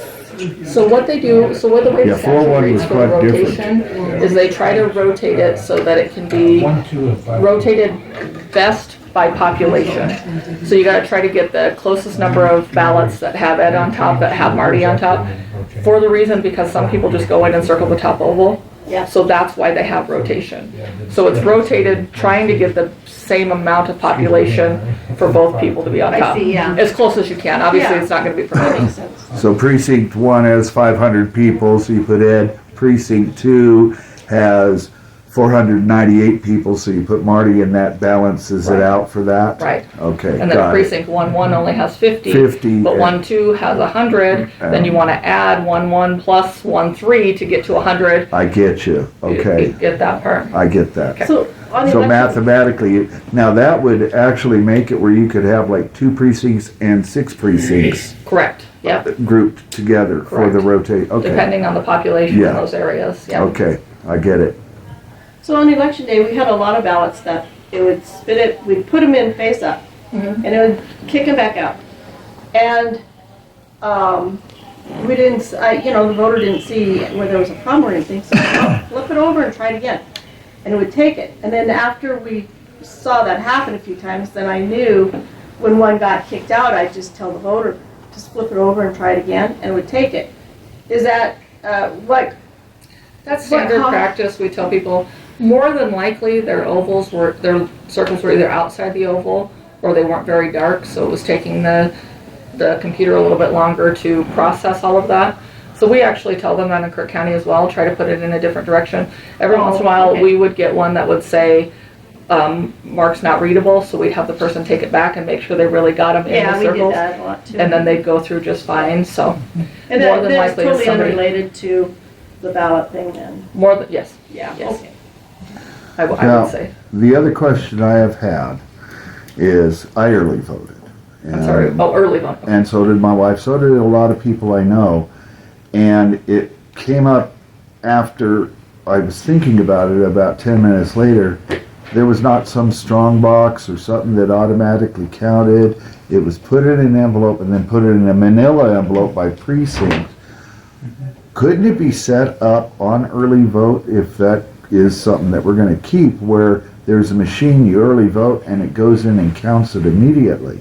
So what they do, so what the way Yeah, the statute 4-1 reads was for quite rotation is they try to rotate it so that it can be 1, 2, and 5. rotated best by population. So you gotta try to get the closest number of ballots that have Ed on top, that have Marty on top, for the reason because some people just go in and circle the top oval. Yeah. So that's why they have rotation. So it's rotated, trying to get the same amount of population for both people to be on I top. see, yeah. As close as you can. Obviously, Yeah. it's not gonna be That perfect. makes sense. So precinct 1 has 500 people, so you put Ed. Precinct 2 has 498 people, so you put Marty in that, balances it Right. out for that? Right. Okay, And then got it. precinct 1 only has 50. 50, But and- 1-2 has 100, then you wanna add 1-1 plus 1-3 to get to 100. I get you, You okay, get that part. I get that. So on the So election, mathematically, now that would actually make it where you could have like 2 precincts and 6 precincts Correct, yep, grouped together for the Correct. rotate, okay, depending on the population Yeah. in those areas, yeah. okay, I get it. so on election day, we had a lot of ballots that it would spit it, we'd put them in face up, Mhm. and it would kick them back out. And, we didn't, the voter didn't see where there was a problem or anything, so I'd flip it over and try it again. And it would take it. And then after we saw that happen a few times, then I knew when one got kicked out, I'd just tell the voter, just flip it over and try it again, and it would take it. Is that, what? That's standard how- practice, we tell people, more than likely their circles were either outside the oval or they weren't very dark, so it was taking the computer a little bit longer to process all of that. So we actually tell them that in Kirk County as well, try to put it in a different direction. Every once in a while, okay. we would get one that would say, mark's not readable, so we'd have the person take it back and make sure they really got them in Yeah, the we did circles. that a lot too. And then they'd go through just fine, so. And more that, than that's likely it's totally somebody- unrelated to the ballot thing then? More than, yes, Yeah, Yes. okay. I Now, would say. the other question I have had is, I early voted. I'm sorry, early vote. And so did my wife, so did a lot of people I know. And it came up after I was thinking about it, about 10 minutes later, there was not some strong box or something that automatically counted. It was put in an envelope and then put it in a manila envelope by precinct. Couldn't it be set up on early vote if that is something that we're going to keep, where there's a machine, you early vote, and it goes in and counts it immediately?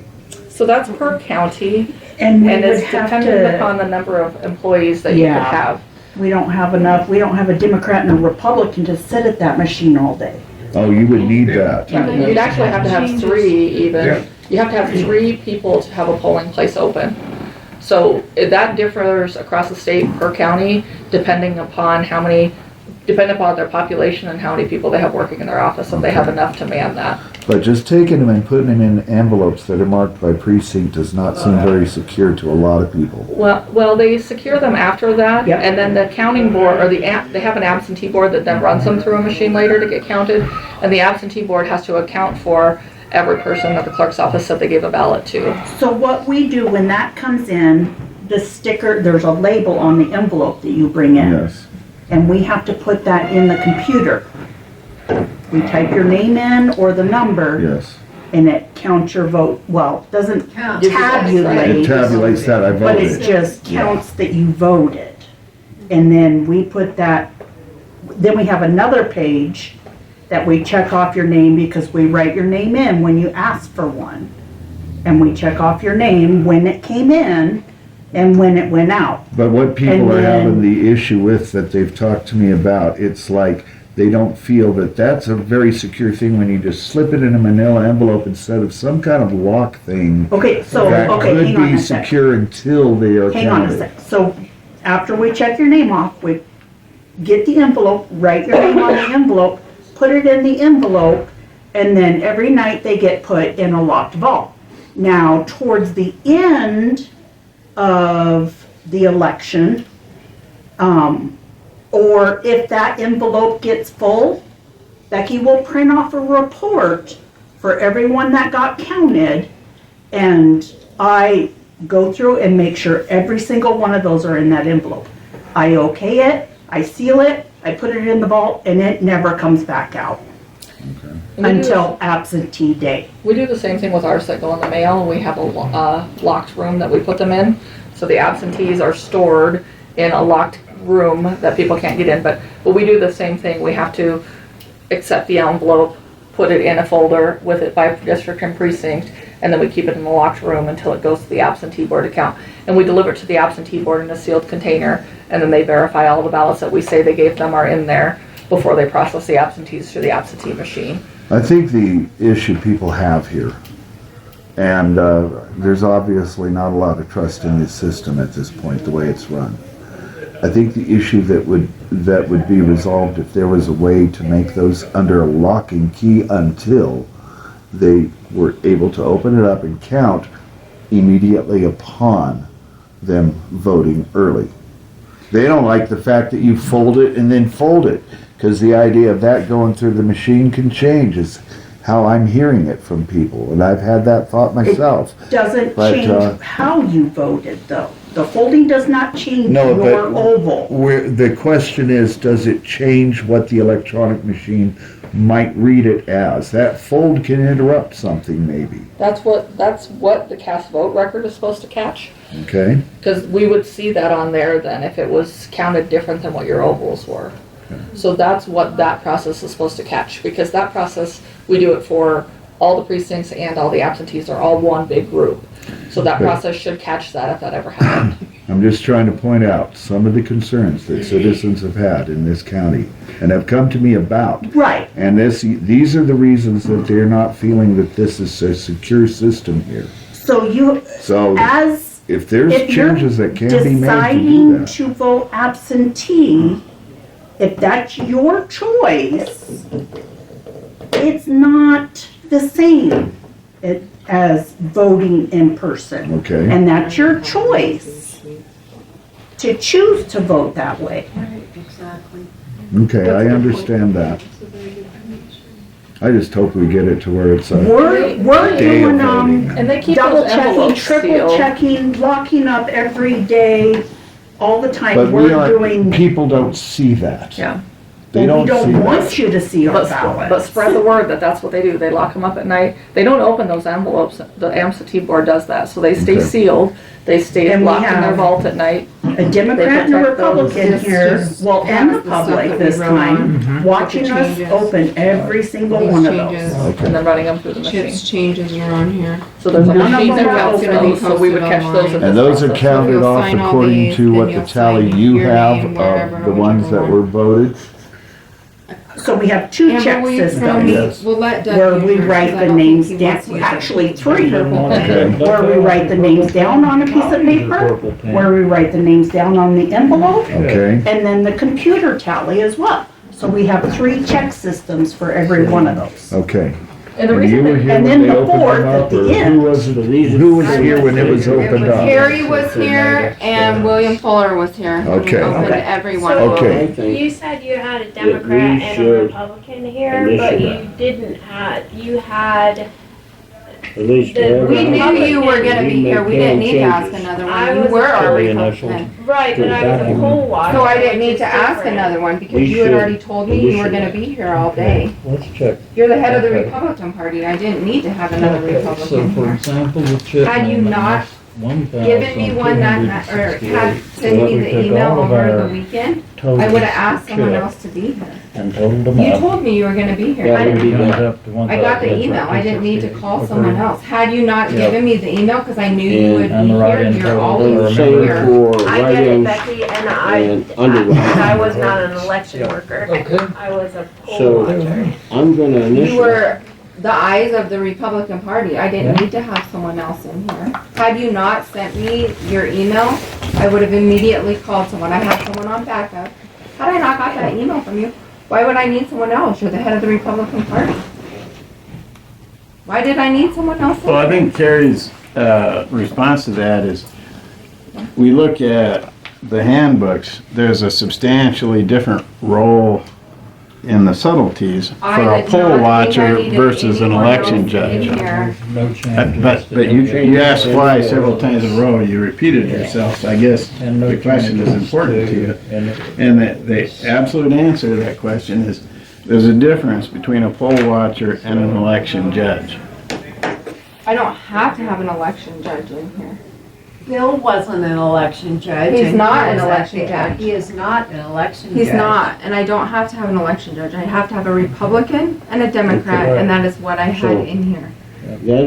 So that's per county, and we and would it's have dependent upon to, the number of employees that you could Yeah. have. we don't have enough, we don't have a Democrat and a Republican to sit at that machine all day. Oh, you would need that. You'd actually have to have 3 even. You have to have 3 people to have a polling place open. So that differs across the state per county, depending upon their population and how many people they have working in their office, if they have enough to man that. But just taking them and putting them in envelopes that are marked by precinct does not seem very secure to a lot of people. Well, they secure them after that, and then the counting board, or they have an absentee board that then runs them through a machine later to get counted, and the absentee board has to account for every person that the clerk's office said they gave a ballot to. So what we do when that comes in, the sticker, there's a label on the envelope that you bring in. Yes. And we have to put that in the computer. We type your name in or the number. Yes. And it counts your vote. Well, doesn't It tabulate. tabulates that I But voted. it just counts that you voted. And then we put that, then we have another page that we check off your name because we write your name in when you ask for one. And we check off your name when it came in and when it went out. But what people And are then- having the issue with that they've talked to me about, it's like they don't feel that that's a very secure thing when you just slip it in a manila envelope instead of some kind of lock thing. Okay, so, that okay, could hang on be a sec. secure until they are Hang on a counted. sec. So after we check your name off, we get the envelope, write your name on the envelope, put it in the envelope, and then every night they get put in a locked vault. Now, towards the end of the election, or if that envelope gets full, Becky will print off a report for everyone that got counted, and I go through and make sure every single one of those are in that envelope. I okay it, I seal it, I put it in the vault, and it never comes back out until absentee day. We do the same thing with ours that go in the mail. We have a locked room that we put them in. So the absentees are stored in a locked room that people can't get in. But we do the same thing. We have to accept the envelope, put it in a folder with it by district and precinct, and then we keep it in the locked room until it goes to the absentee board account. And we deliver it to the absentee board in a sealed container, and then they verify all the ballots that we say they gave them are in there before they process the absentees through the absentee machine. I think the issue people have here, and there's obviously not a lot of trust in this system at this point, the way it's run. I think the issue that would be resolved if there was a way to make those under a lock and key until they were able to open it up and count immediately upon them voting early. They don't like the fact that you fold it and then fold it, because the idea of that going through the machine can change is how I'm hearing it from people, and I've had that thought myself. Doesn't But, change how you voted though. The folding does not change No, your but oval. the question is, does it change what the electronic machine might read it as? That fold can interrupt something maybe, That's what the cast vote record is supposed to catch. okay? Because we would see that on there then if it was counted different than what your ovals were. So that's what that process is supposed to catch, because that process, we do it for all the precincts and all the absentees are all one big group. So that Okay. process should catch that if that ever happened. I'm just trying to point out some of the concerns that citizens have had in this county and have come to me about. Right. And these are the reasons that they're not feeling that this is a secure system here. So you, So as, if there's if you're changes that can be made to do deciding that. to vote absentee, if that's your choice, it's not the same as voting in person. Okay. And that's your choice to choose to vote that way. Okay, I understand that. I just hope we get it to where it's a We're day of doing, voting. And they keep double those checking, envelopes triple sealed. checking, locking up every day, all the time. But we We're aren't, doing, people don't see that. Yeah. They well, we don't see don't want that. you to see our But ballots. spread the word that that's what they do. They lock them up at night. They don't open those envelopes. The absentee board does that. So they stay Okay. sealed. They stay And we locked in their have vault at night. A Democrat and a protect those. Republican here, well, and the public this time, watching us open every single one of those. Okay. And then running them through the machine. Chips changes are on here. So there's a None of machine them that are counts open. those, so we would catch those in And this those are process. counted You'll off sign all according these, to and what the you'll tally sign you your have name wherever, of the ones that whichever were voted. So we have two Amber, check will you throw systems. me- Yes. We'll let Doug Where do we yours, write 'cause I the don't names think he down, wants to use actually it. three. Okay. Where we write the names down on a piece of paper, where we write the names down on the envelope, Okay. and then the computer tally as well. So we have three check systems for every one of those. Okay. And the And reason you were that- here and when then they the opened fourth them at up, the or end. who was here when it was opened up? Carrie was here and William Fuller was here. when we Okay. opened Okay. every one So, of them. Okay. you said you had a Democrat and a Republican here, but you didn't have, you had, At least. We knew you were gonna be here, we didn't need to ask another I one, you was were a- our Carrie Republican. initials. right, but I was a poll watcher. So I didn't need which to is ask different. another one because We you had should. already told me you were gonna be here all day. Let's check. You're the head of the Okay. Republican Party, I didn't need to have another Okay, so Republican for here. example, the chip. Had you not given me one that, or had sent me the email over the weekend, I would have asked someone else to be here. And totaled them You up. told me you were gonna be here. That I would be didn't, goes up to I got the 1,000. email, I didn't need to call Okay. someone else. Had you not Yeah. given me the email, because I knew you would be And the here, write-in you're total, always Same here. for I get it, write-ins Becky, and and underwriting. I was not an election worker. I was a poll So, watcher. I'm gonna You initially, were the eyes of the Republican Party. I didn't need to have someone else in here. Had you not sent me your email, I would have immediately called someone. I have someone on backup. Had I not got that email from you, why would I need someone else? You're the head of the Republican Party. Why did I need someone else? in Well, I here? think Carrie's response to that is, we look at the handbooks, there's a substantially different role in the subtleties for I a did poll not think I watcher needed versus an anyone election else in judge. here. No changes. But you asked why several times in a row, you repeated yourself, so I guess And no the question is changes important to you. and And the absolute answer to that question is, there's a difference between a poll watcher and an election judge. I don't have to have an election judge in here. Bill wasn't an election judge. He's and not he an was election at the- judge. He is not an election judge. He's not, and I don't have to have an election judge. I have to have a Republican and a Democrat, and that is what I had in here.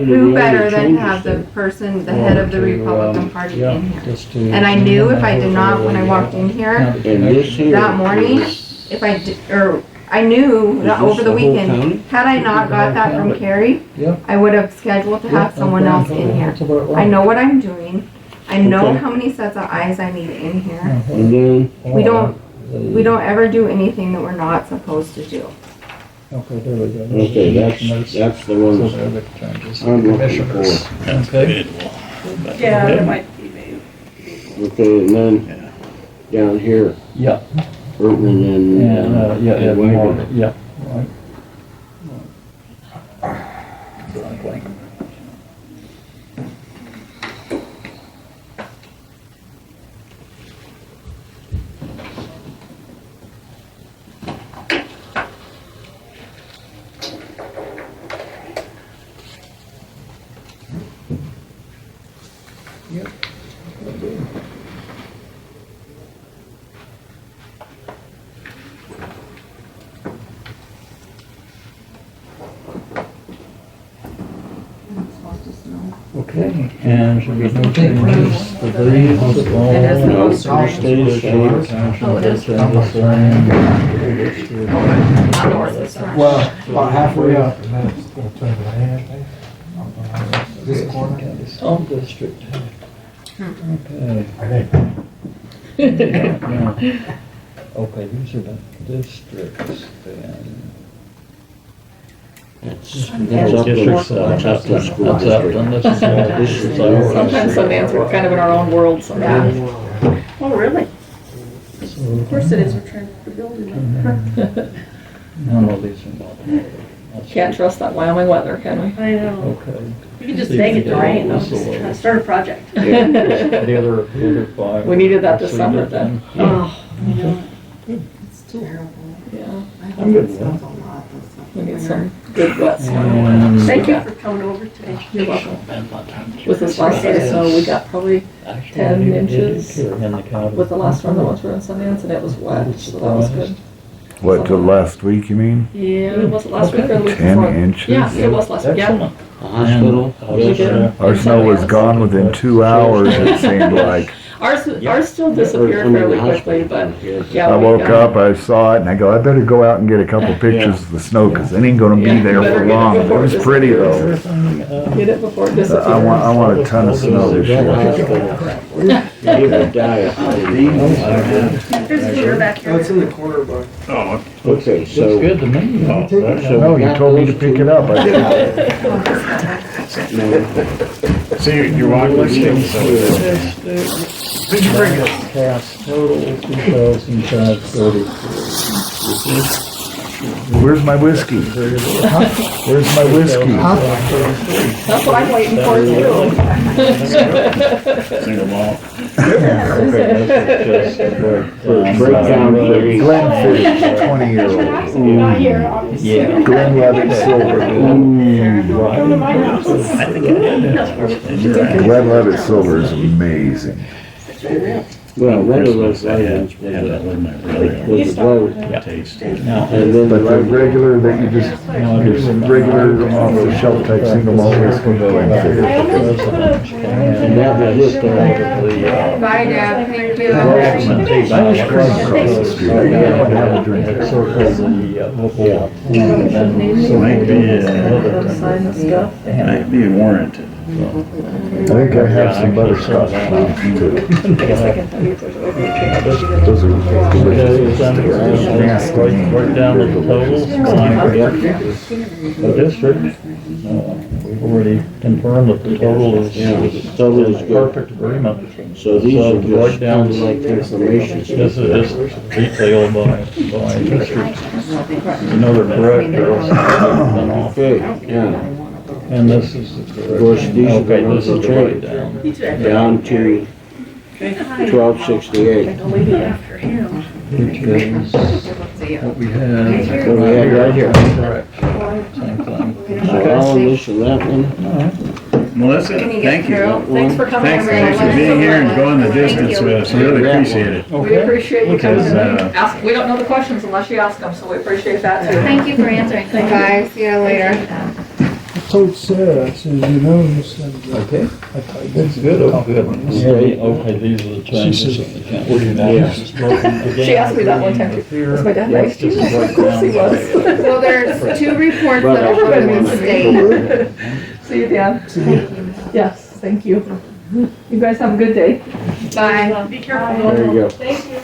Who better than to have the person, the head of the Republican Party in here? And I knew if I did not, when I walked in here and this here. that morning, if I did, or I knew that this over the the whole weekend, county? had I not got that from Carrie, Yep. I would have scheduled to have someone else in here. That's about right. I know what I'm doing. I know Okay. how many sets of eyes I need in here. And then, We don't ever do anything that we're not supposed to do. Okay, there we go. okay, that's the ones So there are the changes. I'm looking Commissioners. for. Okay. Yeah, there might be maybe. Okay, and then down here, Yeah, Burton and, and, yeah, and more, Wagner. yeah, right. Exactly. Okay, and should be no changes to these, all No, stay the same. Oh, it is. Well, Well, about halfway up. This corner. Home district. Okay. Yeah. Okay, these are the districts then. That's up to, Districts, that's up to school That's up, district. and this is all districts. Sometimes Sundance, we're kind of in our own world sometimes. Oh, really? Of course it is, we're trying to build it. No, these are not. Can't trust that Wyoming weather, can we? I know. Okay. You can just bang it to rain, though. Just start a project. The other five. We needed that this So summer you're then. done. Oh, I know. It's terrible. Yeah, I'm good with Smells that. a lot this we need winter. some good wet snow. And- Thank you for coming over today. You're welcome. With this last set of snow, we got probably 10 inches with the last one that went through in Sundance, and it was wet, so that was good. What, the last week, you mean? Yeah, was it last week or the week 10 before? inches? Yeah, it was last week, yeah. Excellent. The hospital. We did. Our snow was gone within 2 hours, it seemed like. Ours still disappeared fairly quickly, but yeah. I we woke got- up, I saw it, and I go, I better go out and get a couple pictures of the snow, because it ain't gonna be Yeah, there better for get it long. It before was it pretty though. Get it before it disappears. I want a ton of snow this year. Give a diet. You're back here. That's in the corner, bud. Oh, Okay, Looks so. good to me. No, you told me to pick it up. I see, you're walking with Did you bring it? Cast total 2,533. Where's my whiskey? Where's my whiskey? That's what I'm waiting for too. Single malt. Breakdown theory. Glenfiddich, 20-year-old. Not here, obviously. Yeah. Glenlivet Silver. Come to my house. Glenlivet Silver is amazing. Well, one of those items was a vote. Taste. And then But the regular that you just, regular off the shelf type single malt whiskey, Glenfiddich. I almost put a. And that was it there. Bye, Deb, thank you. Irish cream across the street. I don't have a drink. Might be warranted. I think I have some butterscotch too. Those are delicious. Nasty. Right down to the totals. The district, we've already confirmed that the total is. Total is good. Perfect agreement. So these are just right down kind of like information. This is just detailed by district. You know they're correct, girls. Okay, yeah. And this is the Of correct. course, these are the Okay, ones this is that the change. breakdown. Down to 1268. Which is what we had. What we had right here. Correct. Same thing. So I'll initial that one. Melissa, thank you. Thanks for coming. Thanks for being here and going the distance with us. Really appreciate it. We appreciate you coming Because, in. We don't know the questions unless you ask them, so we appreciate that too. Thank you for answering. Bye, see you later. I told Sarah, I said, you know, you said. Okay. That's good, oh, good. Okay, these are the changes. She asked me that one time. Was my dad nice to you? Of course he was. So there's 2 reports that are from the state. See you, Dan. Yes, thank you. You guys have a good day. Bye. Be careful. There you go. Thank you.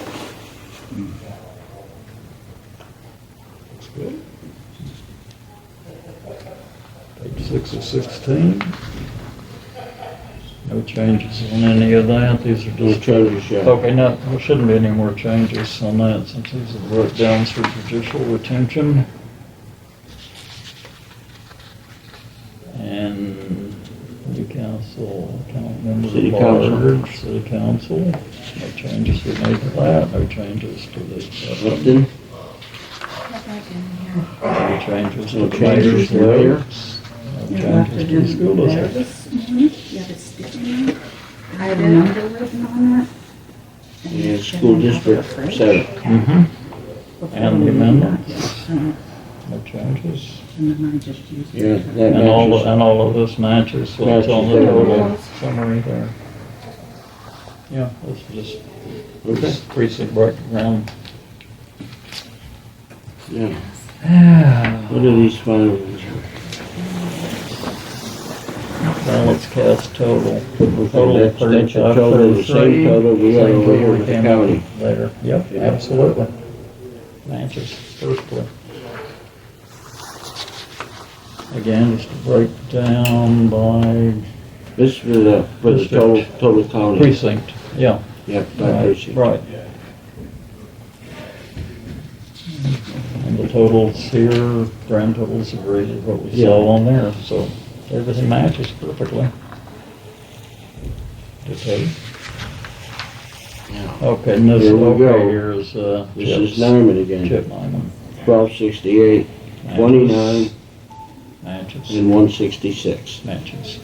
Page 6 of 16. No changes on any of that, these are No just. changes yet. Okay, no, there shouldn't be any more changes on that since these are breakdowns for judicial retention. And Newcastle, account member City at council. large, city council. No changes were made to that, no changes to the. Upton, No changes to no the changes mayor's there. votes. No changes to the school district. And school district 7. And the amendments. No changes. Yeah, that And matches. all of this matches what's on the total summary there. Yeah, this is just this precinct breakdown. Yeah. What are these final ones? Ballots cast total. That's a total, the same total we had over here with the county. Later, yep, absolutely. Matches perfectly. Again, just a breakdown by This is for the total county. precinct, yeah. Yep, by Right, precinct. right. And the totals here, grand totals agree with what we Yeah. saw on there, so everything matches perfectly. Okay. Yeah. Okay, and this, Here we go. okay, here's, This Chip's- is Nyman again. Chip Nyman. 1268, 29, Matches. and 166. Matches.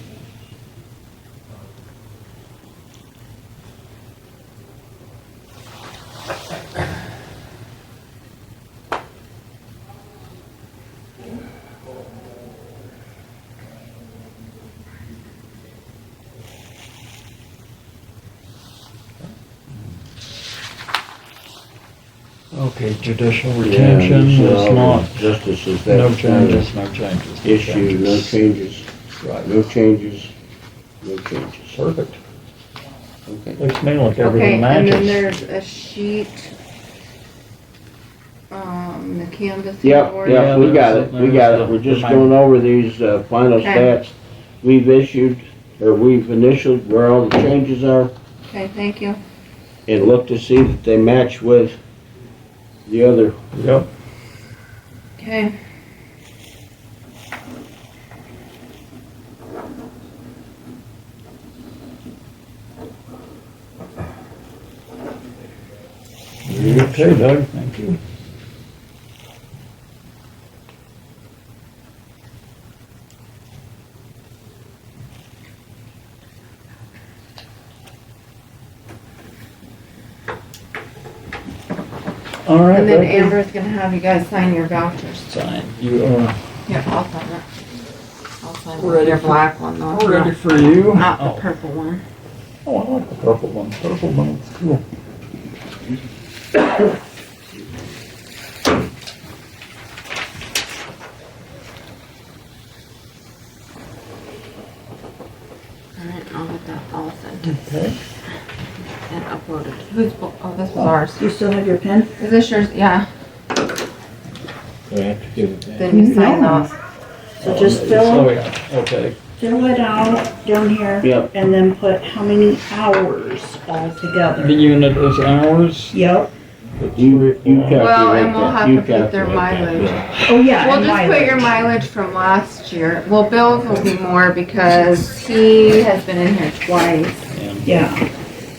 Okay, judicial retention is not, Justices, no that's changes, no changes. no issue, no changes, Right. no changes, no changes. Perfect. Okay. Looks to me like Okay, everything and then matches. there's a sheet from the canvassing Yep, board? yep, we got it, we got it. We're just going over these final Okay. stats we've issued, or we've initialed where all the changes are, Okay, thank you. and look to see that they match with the other. Yep. Okay. Okay, Doug, thank you. All right, And then Becky. Amber's gonna have you guys sign your vouchers. Sign. You are Yep, I'll sign it. I'll sign Ready your for- black one though. ready for you. Not the Oh. purple one. Oh, I like the purple one. Purple one, it's cool. Alright, I'll get that all sent Okay. and uploaded. Oh, this was ours. You still have your pen? Is this yours? Yeah. We have to give it back. Then you sign No. those. So just Oh, fill, yeah, okay. fill it out down here. Yep. And then put how many hours all The together. unit is ours. Yep. You calculate Well, and we'll that. have You to put their calculate that, mileage. yeah. Oh, yeah. We'll and just put your mileage from last year. Well, Bill's will be more because he has been in here twice, Yeah.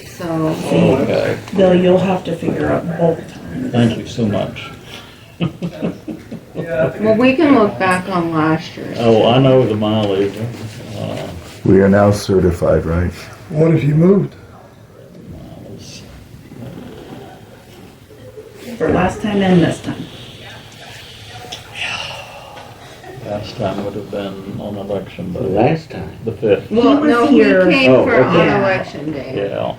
so. Okay, Bill, you'll have to figure out both times. thank you so much. Well, we can look back on last year's. Oh, I know the mileage. We are now certified, right? What if you moved? For last time and this time. Last time would have been on election day. Last time. The 5th. Well, was no, he here- came Oh, for okay. on election day. Yeah.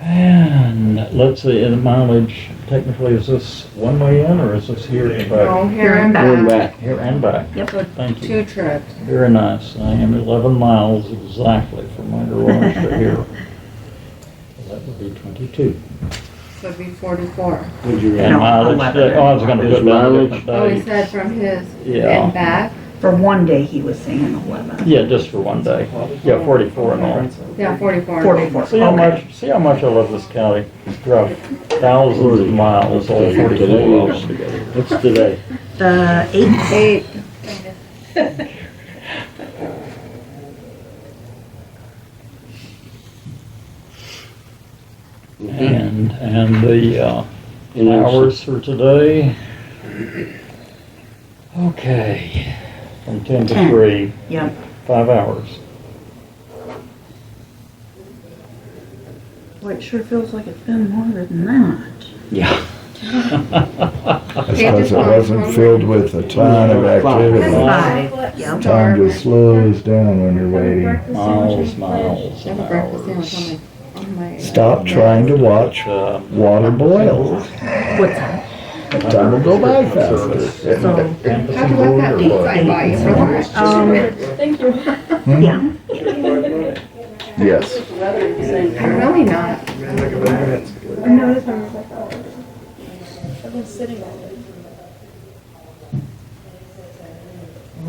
And let's see, the mileage, technically, is this one way in or is this here and Oh, back? here and Going back. back. Here and back. Yep. Thank you. 2 trips. Very nice. I am 11 miles exactly from my garage to here. So that would be 22. So it'd be 44. Would you And No, mileage, 11. oh, I was gonna His put down a mileage? different Oh, he day. said from his Yeah. and back? For one day, he was saying 11. Yeah, just for one day. Yeah, 44 and all. Yeah, 44. 44. See how Okay. much I love this county. Drive thousands of miles, all 44 miles together. What's today? 8. 8. And the hours for today. Okay, from 10 to 10. 3, Yep. 5 hours. Boy, it sure feels like it's been longer than that. Yeah. I suppose it wasn't filled with a ton of activity. 5. Yep. Time just slows down when you're waiting. Miles, I have a breakfast sandwich on my. Stop trying to watch water boil. What's that? Time will go by faster. So, How'd you like that pizza I bought you for lunch? Thank you. yeah. Yes. I'm really not. No, this one was like that. I've been sitting on it.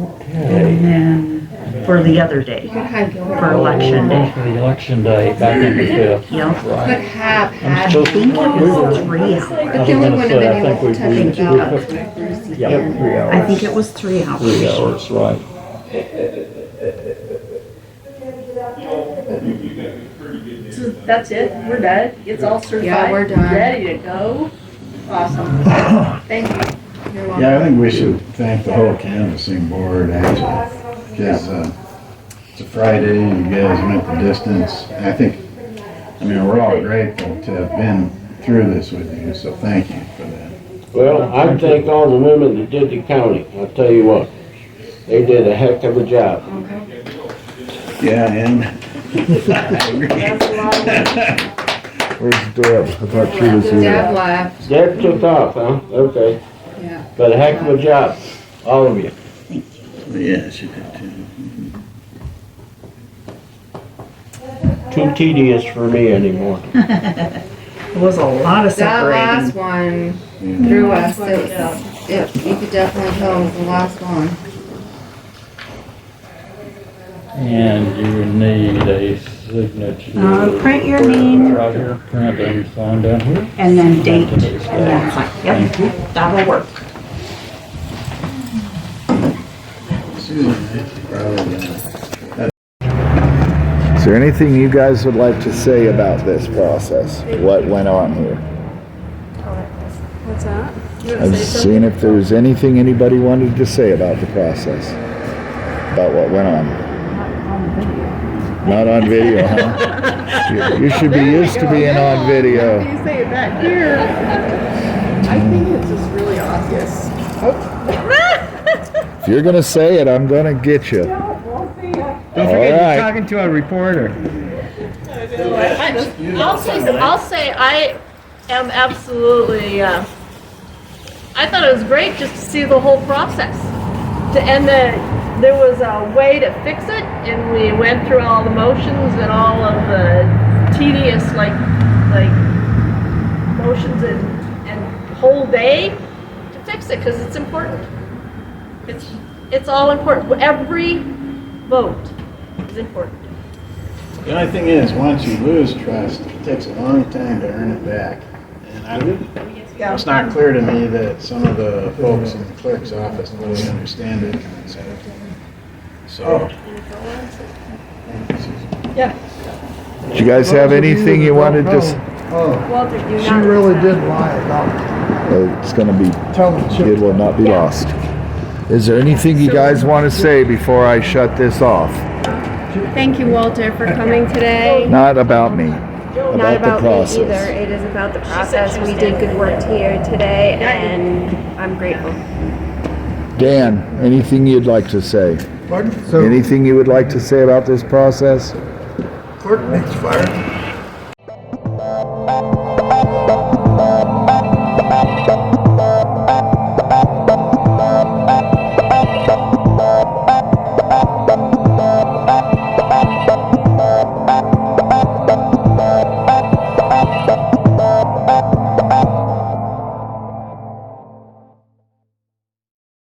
Okay. And then for the other day, for election day. For the election day, back in the 5th. Yep. Could Right. have I'm had. supposed I think it was 3 hours. But then we wouldn't have been able to touch we the ballot. put, yeah, 3 hours. I think it was 3 hours. 3 hours, right. So that's it? We're done? It's all certified? Yeah, we're done. Ready to go? Awesome. Thank you. You're welcome. Yeah, I think we should thank the whole canvassing board actually, because it's a Friday, you guys went the distance. I mean, we're all grateful to have been through this with you, so thank you for that. Well, I thank all the women that did the counting. I'll tell you what, they did a heck of a job. Yeah, and I agree. Where's Deb? I thought she was Deb here. left. Deb took off, huh? Okay. Yeah. But a heck of a job, all of you. Yeah, she did too. too tedious for me anymore. It was a lot of That last separating. one threw us, you could definitely tell it was the last one. And you need a signature. Print your name. Right here, print and sign down here. And then date, and then sign. Yep, that'll work. Is there anything you guys would like to say about this process? What went on here? What's that? I was seeing if there was anything anybody wanted to say about the process, about what went on. Not on video, huh? You should be used to being on video. You say it back here. I think it's just really obvious. If you're gonna say it, I'm gonna get you. Don't forget you're talking to a reporter. I'll say I am absolutely, I thought it was great just to see the whole process. And there was a way to fix it, and we went through all the motions and all of the tedious, like motions and whole day to fix it, because it's important. It's all important. Every vote is important. The only thing is, once you lose trust, it takes a long time to earn it back. And it's not clear to me that some of the folks in the clerk's office really understand it. So. Yeah. Did you guys have anything you wanted to? Walter, do She not. really did lie about It's gonna be. telling the It will not be lost. Is there anything you guys want to say before I shut this off? Thank you, Walter, for coming today. Not about me. Not About the about me process. either. It is about the process. We did good work here today, and I'm grateful. Dan, anything you'd like to say? Pardon? Anything you would like to say about this process? Clerk needs fired.